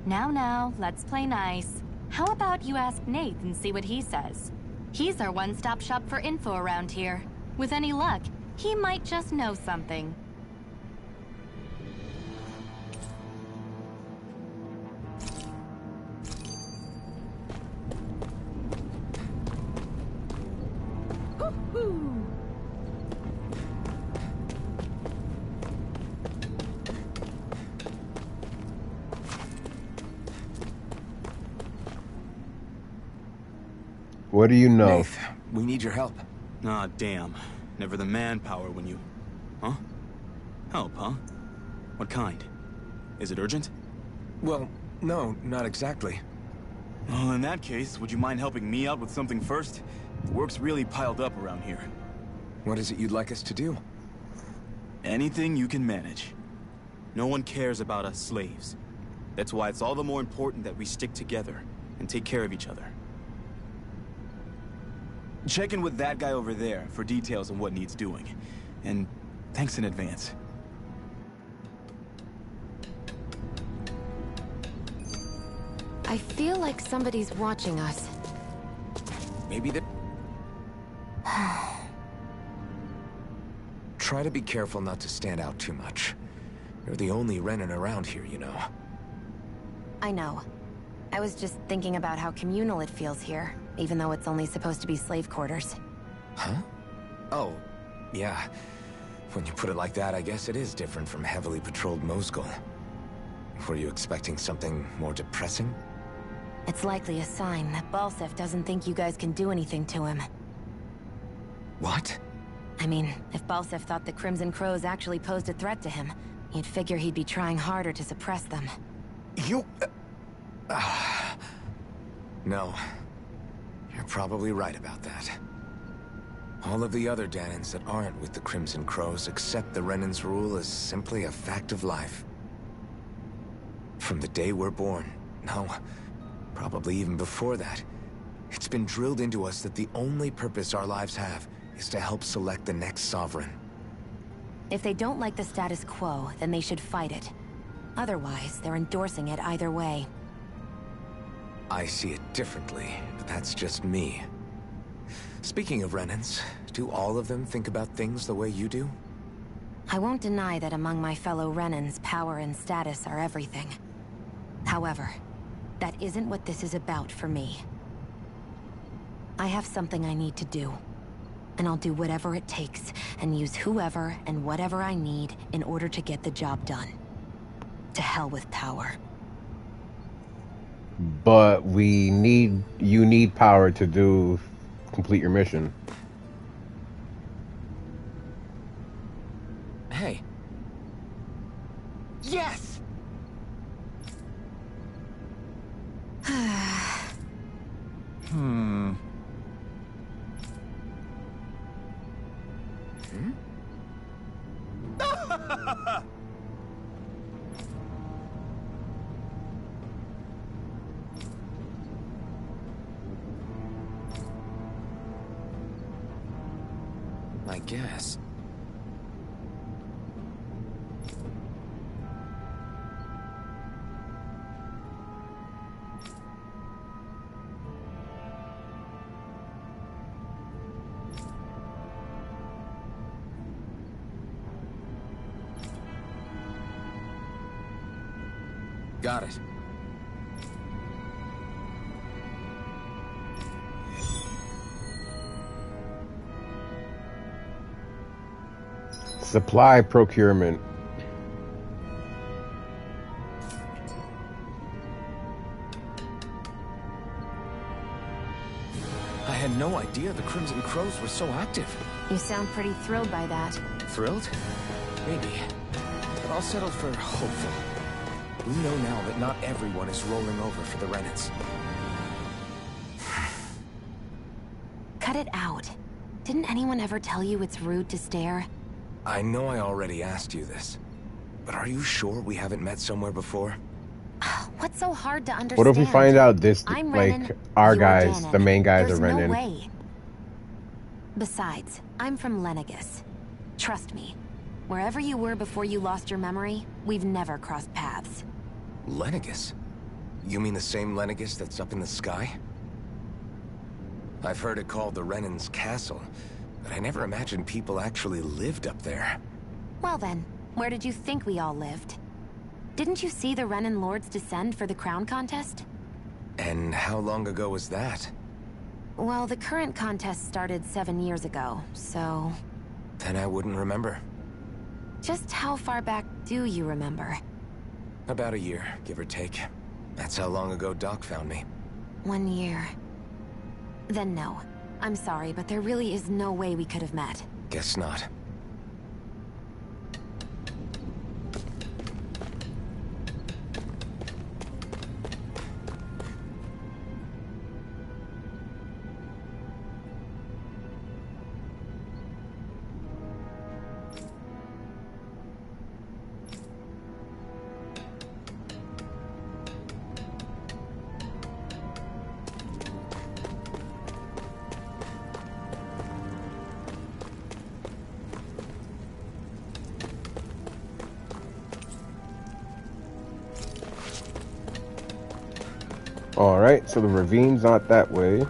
Now, let's play nice. How about you ask Nate and see what he says? He's our one-stop shop for info around here. With any luck, he might just know something. What do you know? Nath, we need your help. Ah, damn. Never the manpower when you... Huh? Help, huh? What kind? Is it urgent? Well, no, not exactly. Well, in that case, would you mind helping me out with something first? The work's really piled up around here. What is it you'd like us to do? Anything you can manage. No one cares about us slaves. That's why it's all the more important that we stick together and take care of each other. Check in with that guy over there for details on what needs doing. And thanks in advance. I feel like somebody's watching us. Maybe the... Try to be careful not to stand out too much. You're the only Renin around here, you know. I know. I was just thinking about how communal it feels here, even though it's only supposed to be slave quarters. Huh? Oh, yeah. When you put it like that, I guess it is different from heavily patrolled Mosgul. Were you expecting something more depressing? It's likely a sign that Balsef doesn't think you guys can do anything to him. What? I mean, if Balsef thought the Crimson Crows actually posed a threat to him, you'd figure he'd be trying harder to suppress them. You... No. You're probably right about that. All of the other Danans that aren't with the Crimson Crows accept the Renin's rule as simply a fact of life. From the day we're born, no, probably even before that, it's been drilled into us that the only purpose our lives have is to help select the next sovereign. If they don't like the status quo, then they should fight it. Otherwise, they're endorsing it either way. I see it differently, but that's just me. Speaking of Renins, do all of them think about things the way you do? I won't deny that among my fellow Renins, power and status are everything. However, that isn't what this is about for me. I have something I need to do. And I'll do whatever it takes, and use whoever and whatever I need in order to get the job done. To hell with power. But you need power to complete your mission. Hey. Yes! Hmm. I guess. Got it. Supply procurement. I had no idea the Crimson Crows were so active. You sound pretty thrilled by that. Thrilled? Maybe. But I'll settle for hopeful. We know now that not everyone is rolling over for the Renins. Cut it out. Didn't anyone ever tell you it's rude to stare? I know I already asked you this, but are you sure we haven't met somewhere before? What's so hard to understand? What if we find out this, I'm like, Renin, our you're guys, Danon. the main guys There's are Renin? No way. Besides, I'm from Lenegus. Trust me. Wherever you were before you lost your memory, we've never crossed paths. Lenegus? You mean the same Lenegus that's up in the sky? I've heard it called the Renin's Castle, but I never imagined people actually lived up there. Well then, where did you think we all lived? Didn't you see the Renin Lords descend for the crown contest? And how long ago was that? Well, the current contest started 7 years ago, so... Then I wouldn't remember. Just how far back do you remember? About a year, give or take. That's how long ago Doc found me. 1 year. Then no. I'm sorry, but there really is no way we could have met. Guess not. Alright, so the ravine's not that way.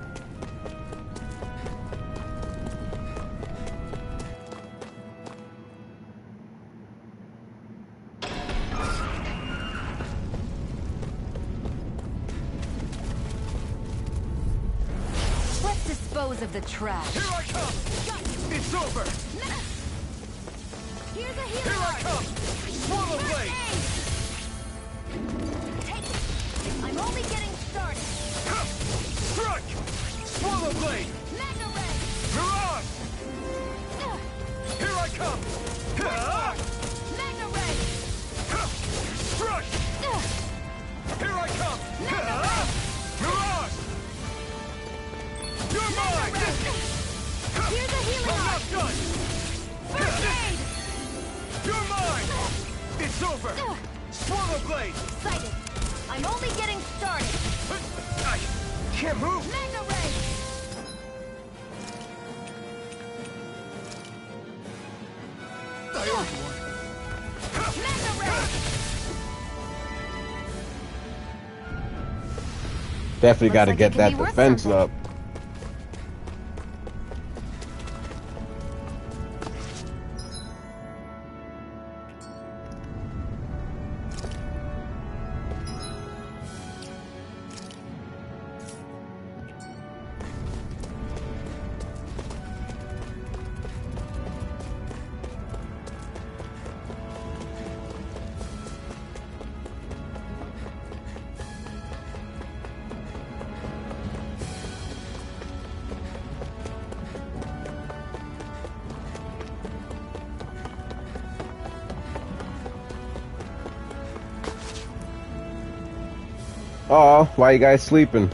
Let's dispose of the trash. Here I come! It's over! Here's a healer! Here I come! Swallow blade! Take it! I'm only getting started! Strike! Swallow blade! Mega ray! Mirage! Here I come! Mega ray! Strike! Here I come! Mirage! You're mine! Here's a healer! I'm not done! First aid! You're mine! It's over! Swallow blade! Sighted! I'm only getting started! I can't move! Mega ray! Mega ray! Definitely got to like get it can that be worth defense something. up. Oh, why you guys sleeping?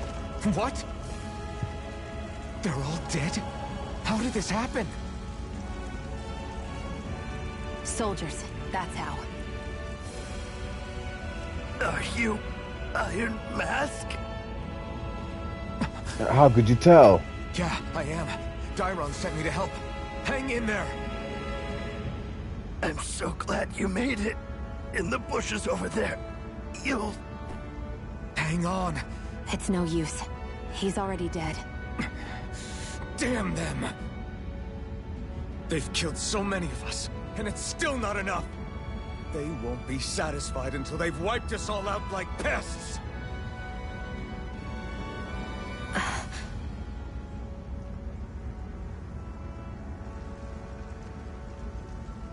What? They're all dead? How did this happen? Soldiers, that's how. Are you Iron Mask? How could you tell? Yeah, I am. Dairon sent me to help. Hang in there! I'm so glad you made it. In the bushes over there. You'll... Hang on. It's no use. He's already dead. Damn them! They've killed so many of us, and it's still not enough! They won't be satisfied until they've wiped us all out like pests!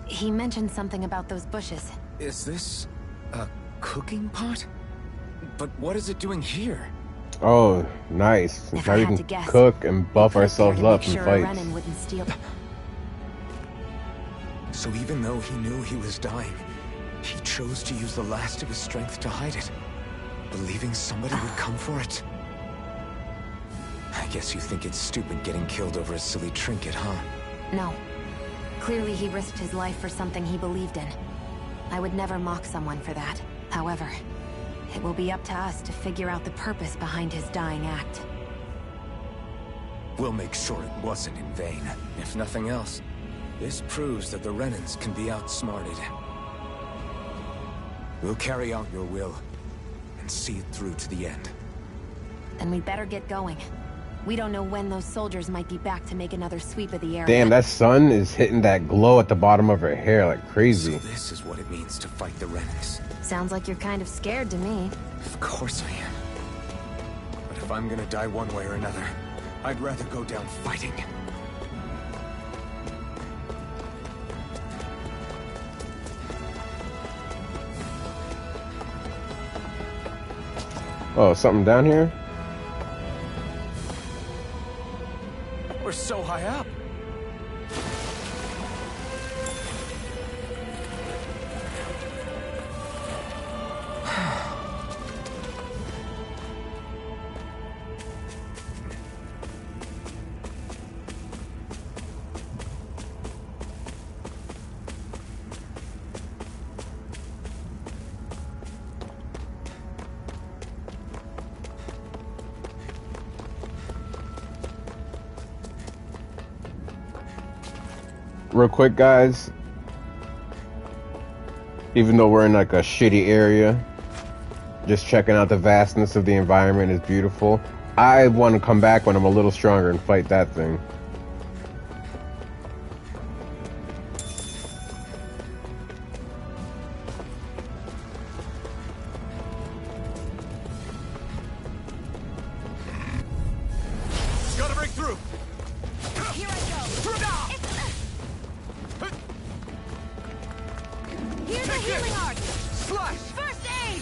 He mentioned something about those bushes. Is this a cooking pot? But what is it doing here? Oh, nice. If Now I we had can to guess, cook and buff he put it there ourselves to up make in sure fights. Renan wouldn't steal. So even though he knew he was dying, he chose to use the last of his strength to hide it, believing somebody would come for it. I guess you think it's stupid getting killed over a silly trinket, huh? No. Clearly he risked his life for something he believed in. I would never mock someone for that. However, it will be up to us to figure out the purpose behind his dying act. We'll make sure it wasn't in vain. If nothing else, this proves that the Renans can be outsmarted. We'll carry out your will, and see it through to the end. Then we'd better get going. We don't know when those soldiers might be back to make another sweep of the area. Damn, that sun is hitting that glow at the bottom of her hair like crazy. So this is what it means to fight the Renans. Sounds like you're kind of scared to me. Of course I am. But if I'm gonna die one way or another, I'd rather go down fighting. Oh, something down here? We're so high up! Real quick, guys. Even though we're in like a shitty area, Just checking out the vastness of the environment is beautiful. I want to come back when I'm a little stronger and fight that thing. Gotta break through. Here I go. Here's a healing arc. Slash. First aid.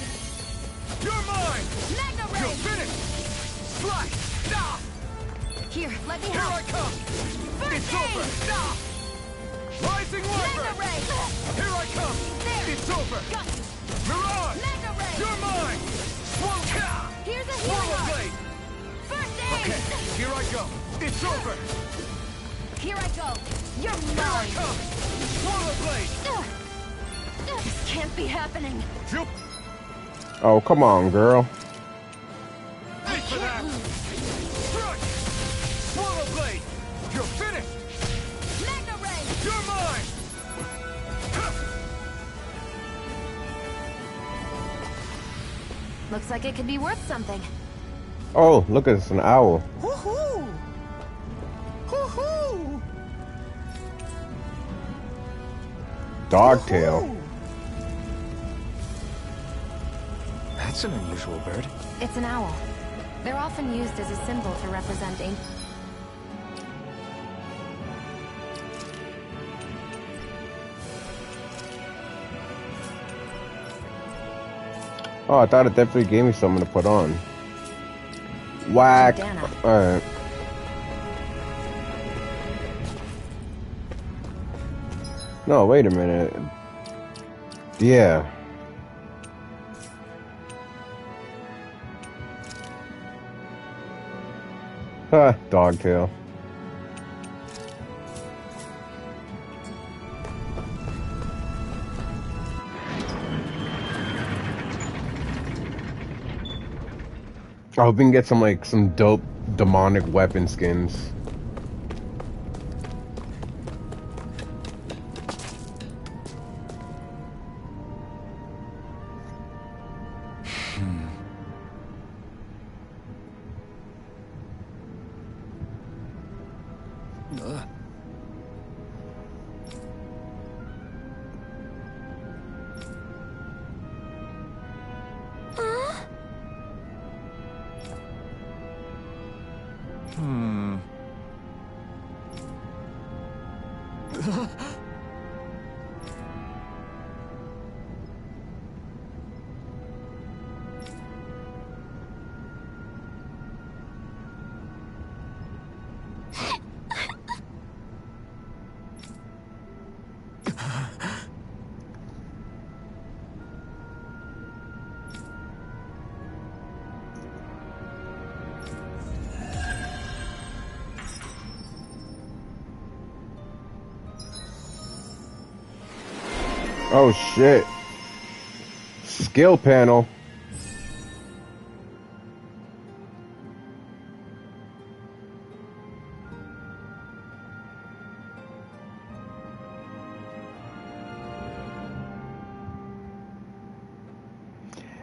You're mine. Magna ray. You're finished. Slash. Ah. Here, let me Here help. I come. First It's aid. over. Ah. Rising Magna Wyvern. ray. Here I come. There. It's over. Got you. Mirage. Magna ray. You're mine. Swallow. Here's a healing Swallow arc. blade. First aid. Okay. Here I go. It's over. Here I go. You're Here I mine. come. Swallow blade. This can't be happening. Jump. Oh, come on, girl. Wait for that. Strike. Swallow blade. You're finished. Magna ray. You're mine. Looks like it could be worth something. Oh, look, it's an owl. Woohoo! Woohoo! Dogtail. That's an unusual bird. It's an owl. They're often used as a symbol to represent ancient. Oh, I thought it definitely gave me something to put on. Whack. Alright. No, wait a minute. Yeah. Ha, dogtail. I hope we can get some dope demonic weapon skins. Oh shit. Skill panel.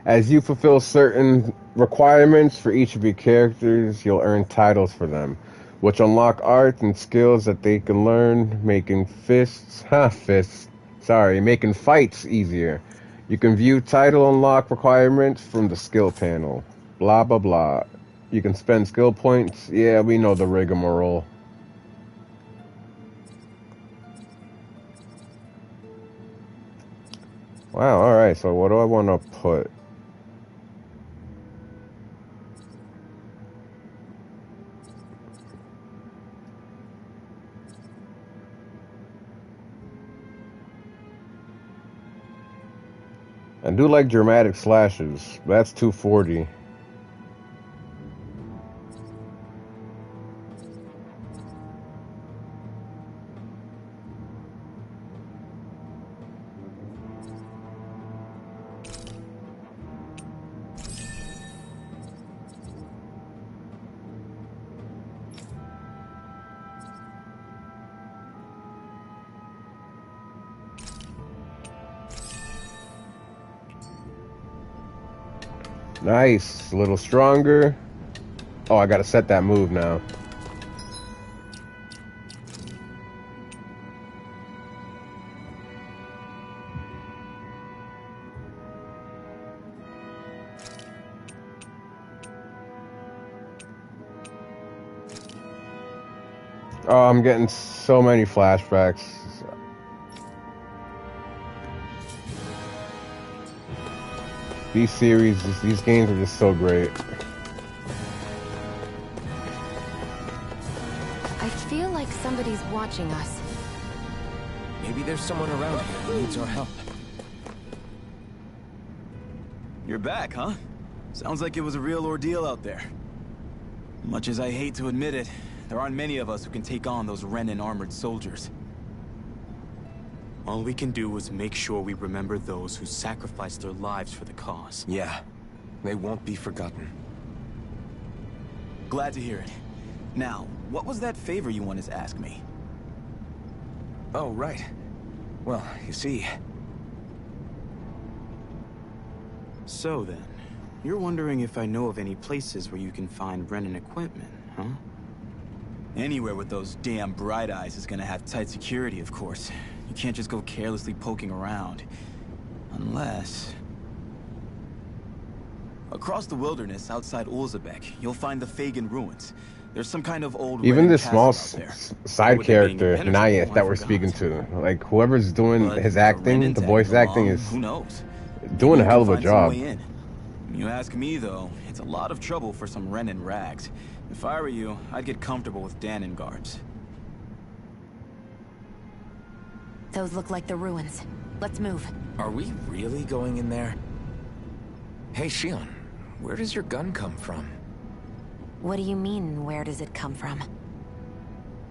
As you fulfill certain requirements for each of your characters, you'll earn titles for them, which unlock arts and skills that they can learn, making making fights easier. You can view title unlock requirements from the skill panel. Blah, blah, blah. You can spend skill points. Yeah, we know the rigmarole. Wow, alright, so what do I want to put? I do like dramatic slashes. That's 240. Nice. A little stronger. Oh, I gotta set that move now. Oh, I'm getting so many flashbacks. These series, these games are just so great. I feel like somebody's watching us. Maybe there's someone around here who needs our help. You're back, huh? Sounds like it was a real ordeal out there. Much as I hate to admit it, there aren't many of us who can take on those Renan armored soldiers. All we can do is make sure we remember those who sacrificed their lives for the cause. Yeah, they won't be forgotten. Glad to hear it. Now, what was that favor you wanted to ask me? Oh, right. Well, you see... So then, you're wondering if I know of any places where you can find Renan equipment, huh? Anywhere with those damn bright eyes is gonna have tight security, of course. You can't just go carelessly poking around. Unless... Across the wilderness outside Ulzebek, you'll find the Fagan ruins. There's some kind of old Even Renan this small castle out there. side With it being character, impenetrable, Naya, that I we're forgot. speaking to, like whoever's doing But his if a acting, Renan the tag voice acting along, is who knows? doing a Maybe hell you of can a find some job. way in. You ask me, though, it's a lot of trouble for some Renan rags. If I were you, I'd get comfortable with Danon guards. Those look like the ruins. Let's move. Are we really going in there? Hey, Shion, where does your gun come from? What do you mean, where does it come from?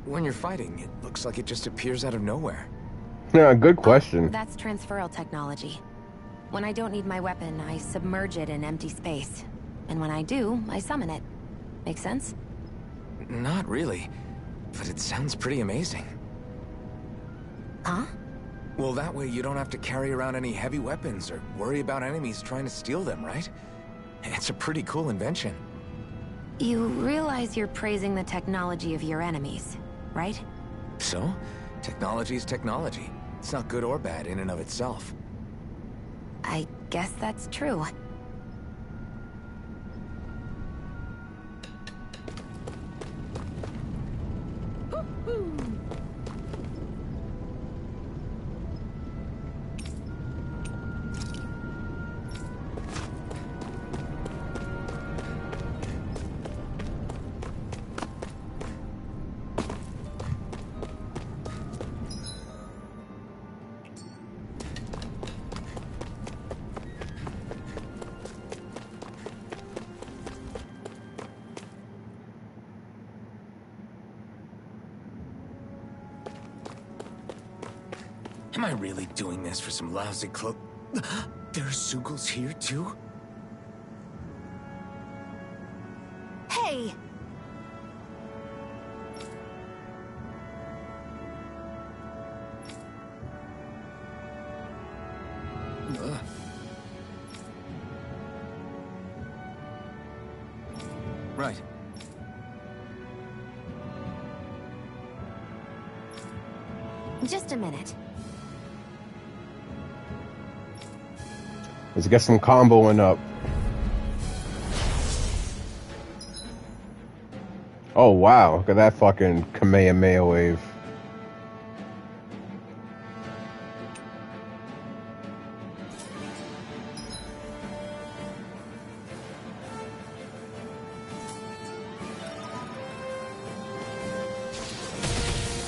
When you're fighting, it looks like it just appears out of nowhere. Yeah, good question. That's transferal technology. When I don't need my weapon, I submerge it in empty space. And when I do, I summon it. Make sense? Not really, but it sounds pretty amazing. Huh? Well, that way you don't have to carry around any heavy weapons or worry about enemies trying to steal them, right? It's a pretty cool invention. You realize you're praising the technology of your enemies, right? So, technology is technology. It's not good or bad in and of itself. I guess that's true. Am I really doing this for some lousy clo- There's Zugals here, too? Hey! Right. Just a minute. Let's get some comboing up. Oh wow, look at that fucking Kamehameha wave.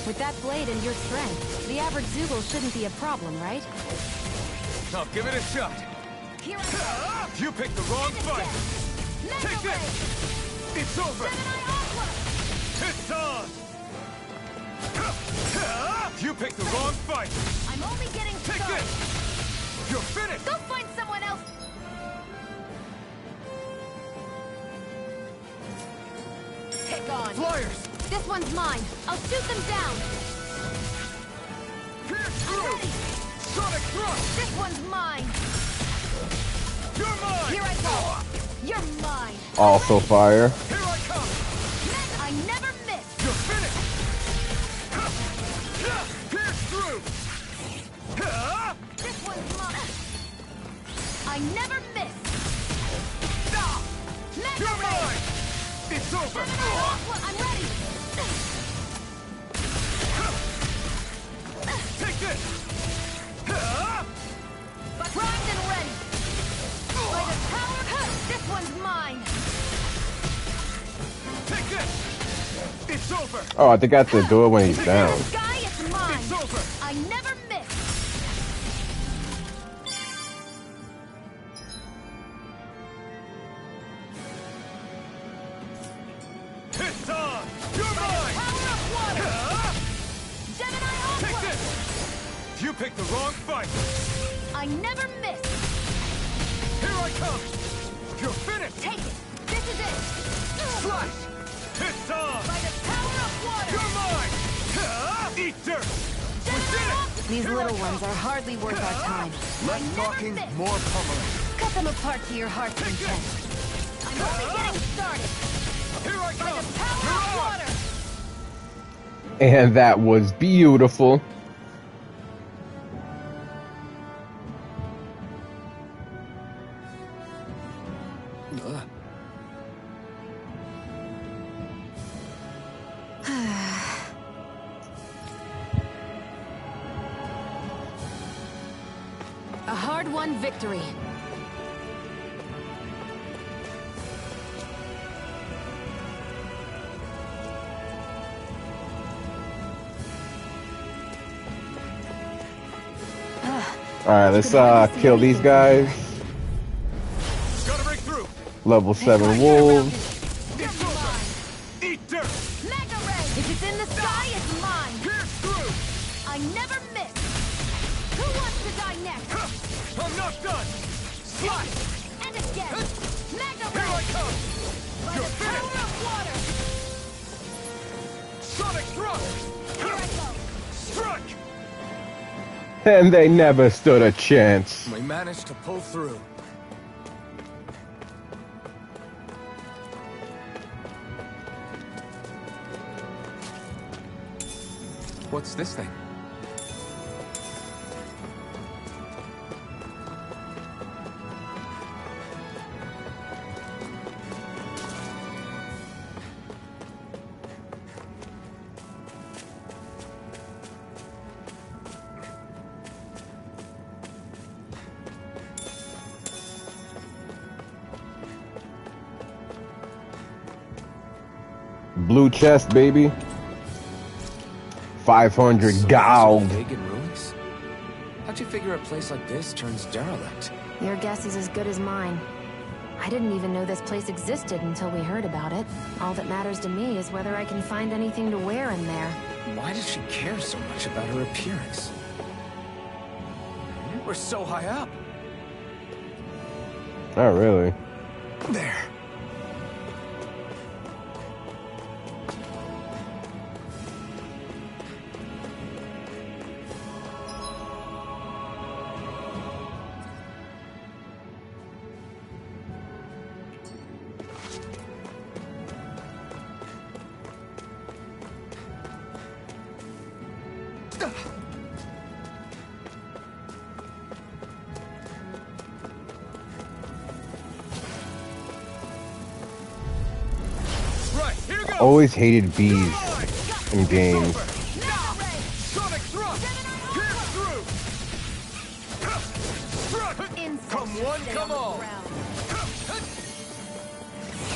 With that blade and your strength, the average Zugal shouldn't be a problem, right? Now give it a shot. Here I You picked the wrong fight. Take this. It's over. It's on. You picked the wrong fight. I'm only getting Take started. this. You're finished. Go find someone else. Take on. Flyers. This one's mine. I'll shoot them down. Pierce I'm through. ready. Sonic thrust. This one's mine. You're mine. Here I go. Also fire. Here I come! I never miss! You're finished! Pierce through! This one's mine! I never miss! You're mine! It's over! I'm ready! Take this! Primed and ready! By the power, this one's mine! Take this! It's over! Oh, I think I have to do it when he's down. Sky, it's mine! It's over! I never miss! It's on! You're mine! Power of water! Gemini Take Aqua! this! You picked the wrong fight! I never miss! Here I come! You're finished! Take it! This is it! Slash! It's on! By the power of water! You're mine! Eat dirt! We did it! These little ones are hardly worth our time. Less talking, more pummeling. Cut them apart to your heart's content. I'm only getting started! Here I By come! the power of water! And that was beautiful. A hard-won victory. Alright, let's kill these guys. Gotta break through! Level 7 wolves. It's over! Eat dirt! Mega Ray! If it's in the sky, it's mine! Pierce through! I never miss! Who wants to die next? I'm not done! Slash! And again! Mega Here I Ray! come! By You're the power finished! of water! Sonic thrust! Here I go! Strike! And they never stood a chance. We managed to pull through. What's this thing? Blue chest, baby. 500 gold. Pagan ruins? How'd you figure a place like this turns derelict? Your guess is as good as mine. I didn't even know this place existed until we heard about it. All that matters to me is whether I can find anything to wear in there. Why does she care so much about her appearance? We're so high up! Not really. There! Always hated bees in games. Sonic thrust! Pierce through! Strike! Come one, come all!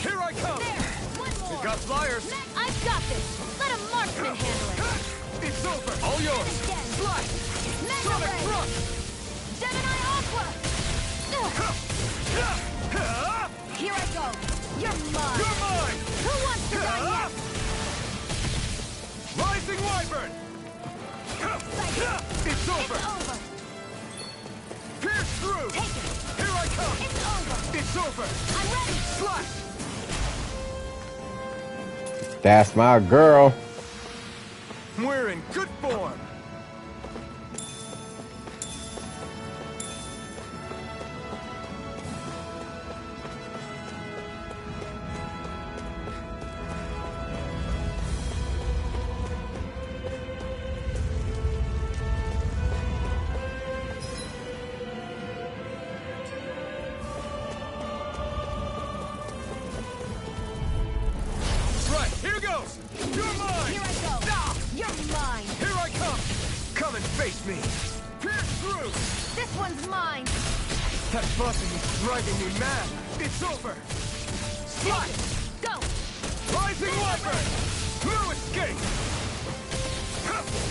Here I come! We've got flyers! I've got this! Let a marksman handle it! It's over! All yours! Slash! Sonic thrust! Gemini Aqua! Here I go! You're mine! You're mine! Who wants to die next? Rising Wyvern! It's over! It's over! Pierce through! Take it! Here I come! It's over! It's over! I'm ready! Slash! That's my girl. We're in good form! You're mine! Here I go! You're mine! Here I come! Come and face me! Pierce through! This one's mine! That buzzing is driving me mad! It's over! Slash! Go! Rising Leopard! Blue escape!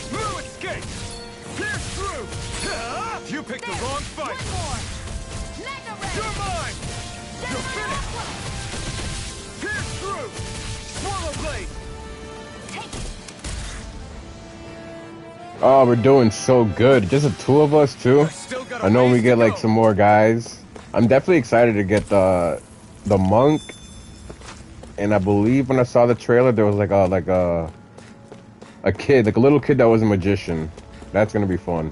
Blue escape! Pierce through! You picked the wrong fight! One more! Mega Ray! You're mine! You're finished! Pierce through! Swallow blade! Take it! Oh, we're doing so good. Just the two of us too. I know we get like some more guys. I'm definitely excited to get the monk. And I believe when I saw the trailer, there was like a kid, like a little kid that was a magician. That's gonna be fun.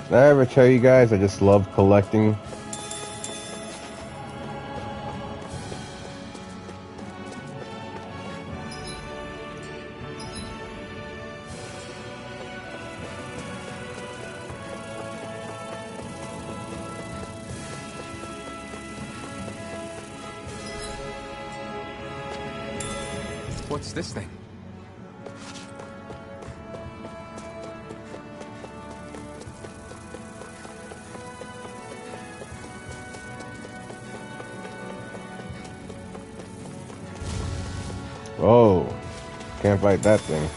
Did I ever tell you guys I just love collecting? What's this thing? Oh, can't fight that thing.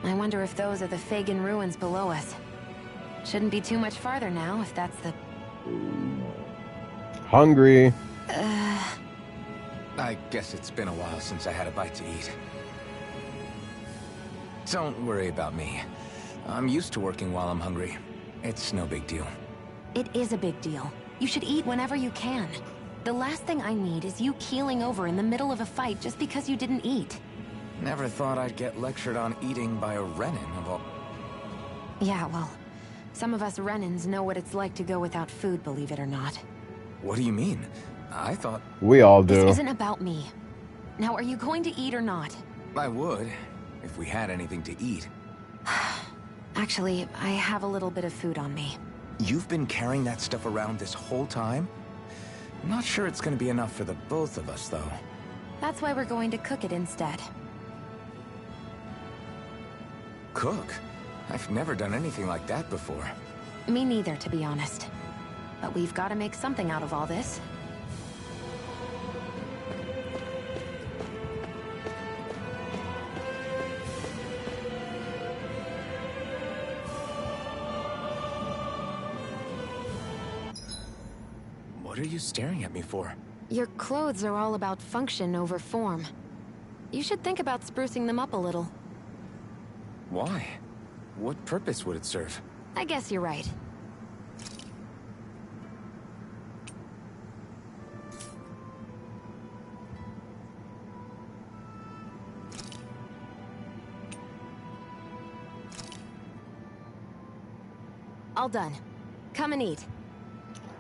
I wonder if those are the Fagin ruins below us. Shouldn't be too much farther now, if that's the... Hungry. I guess it's been a while since I had a bite to eat. Don't worry about me. I'm used to working while I'm hungry. It's no big deal. It is a big deal. You should eat whenever you can. The last thing I need is you keeling over in the middle of a fight just because you didn't eat. Never thought I'd get lectured on eating by a Renin of all... Yeah, well, some of us Renins know what it's like to go without food, believe it or not. What do you mean? I thought... We all do. This isn't about me. Now, are you going to eat or not? I would, if we had anything to eat. Actually, I have a little bit of food on me. You've been carrying that stuff around this whole time? I'm not sure it's gonna be enough for the both of us, though. That's why we're going to cook it instead. Cook? I've never done anything like that before. Me neither, to be honest. But we've got to make something out of all this. What are you staring at me for? Your clothes are all about function over form. You should think about sprucing them up a little. Why? What purpose would it serve? I guess you're right. All done. Come and eat.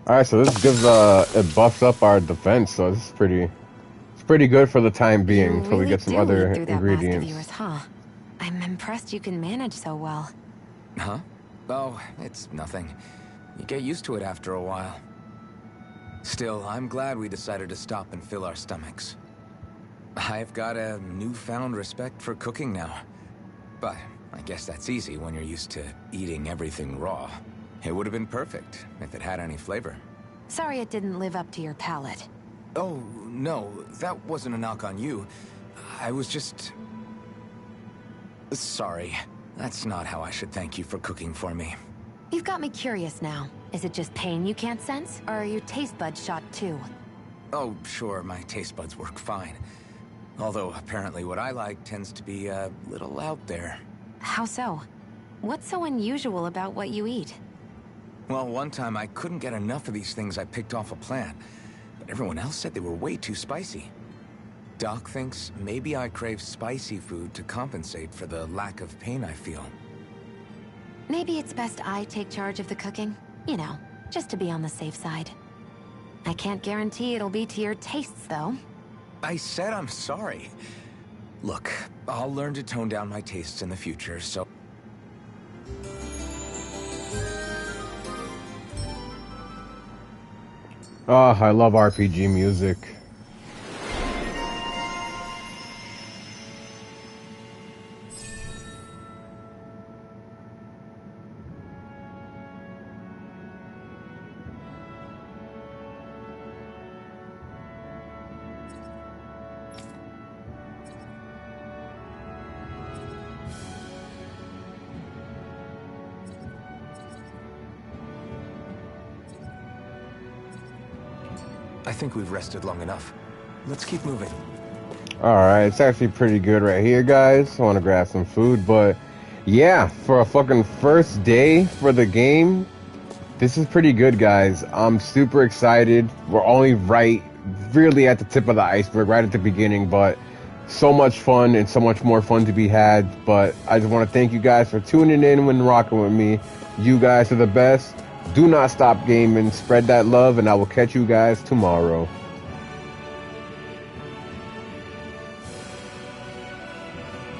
Alright, so this gives it buffs up our defense, so this is pretty good for the time being until we get some other ingredients. Yours, huh? I'm impressed you can manage so well. Huh? Oh, it's nothing. You get used to it after a while. Still, I'm glad we decided to stop and fill our stomachs. I've got a newfound respect for cooking now. but I guess that's easy when you're used to eating everything raw. It would have been perfect if it had any flavor. Sorry it didn't live up to your palate. Oh, no, that wasn't a knock on you. I was just... sorry. That's not how I should thank you for cooking for me. You've got me curious now. Is it just pain you can't sense, or are your taste buds shot too? Oh, sure, my taste buds work fine. Although, apparently what I like tends to be a little out there. How so? What's so unusual about what you eat? Well, one time I couldn't get enough of these things I picked off a plant, but everyone else said they were way too spicy. Doc thinks maybe I crave spicy food to compensate for the lack of pain I feel. Maybe it's best I take charge of the cooking. You know, just to be on the safe side. I can't guarantee it'll be to your tastes, though. I said I'm sorry. Look, I'll learn to tone down my tastes in the future, so... Oh, I love RPG music. I think we've rested long enough. Let's keep moving. Alright, it's actually pretty good right here, guys. I want to grab some food, but yeah, for a fucking first day for the game, this is pretty good, guys. I'm super excited. We're only really at the tip of the iceberg, right at the beginning, but so much fun and so much more fun to be had. But I just want to thank you guys for tuning in and rocking with me. You guys are the best. Do not stop gaming. Spread that love, and I will catch you guys tomorrow.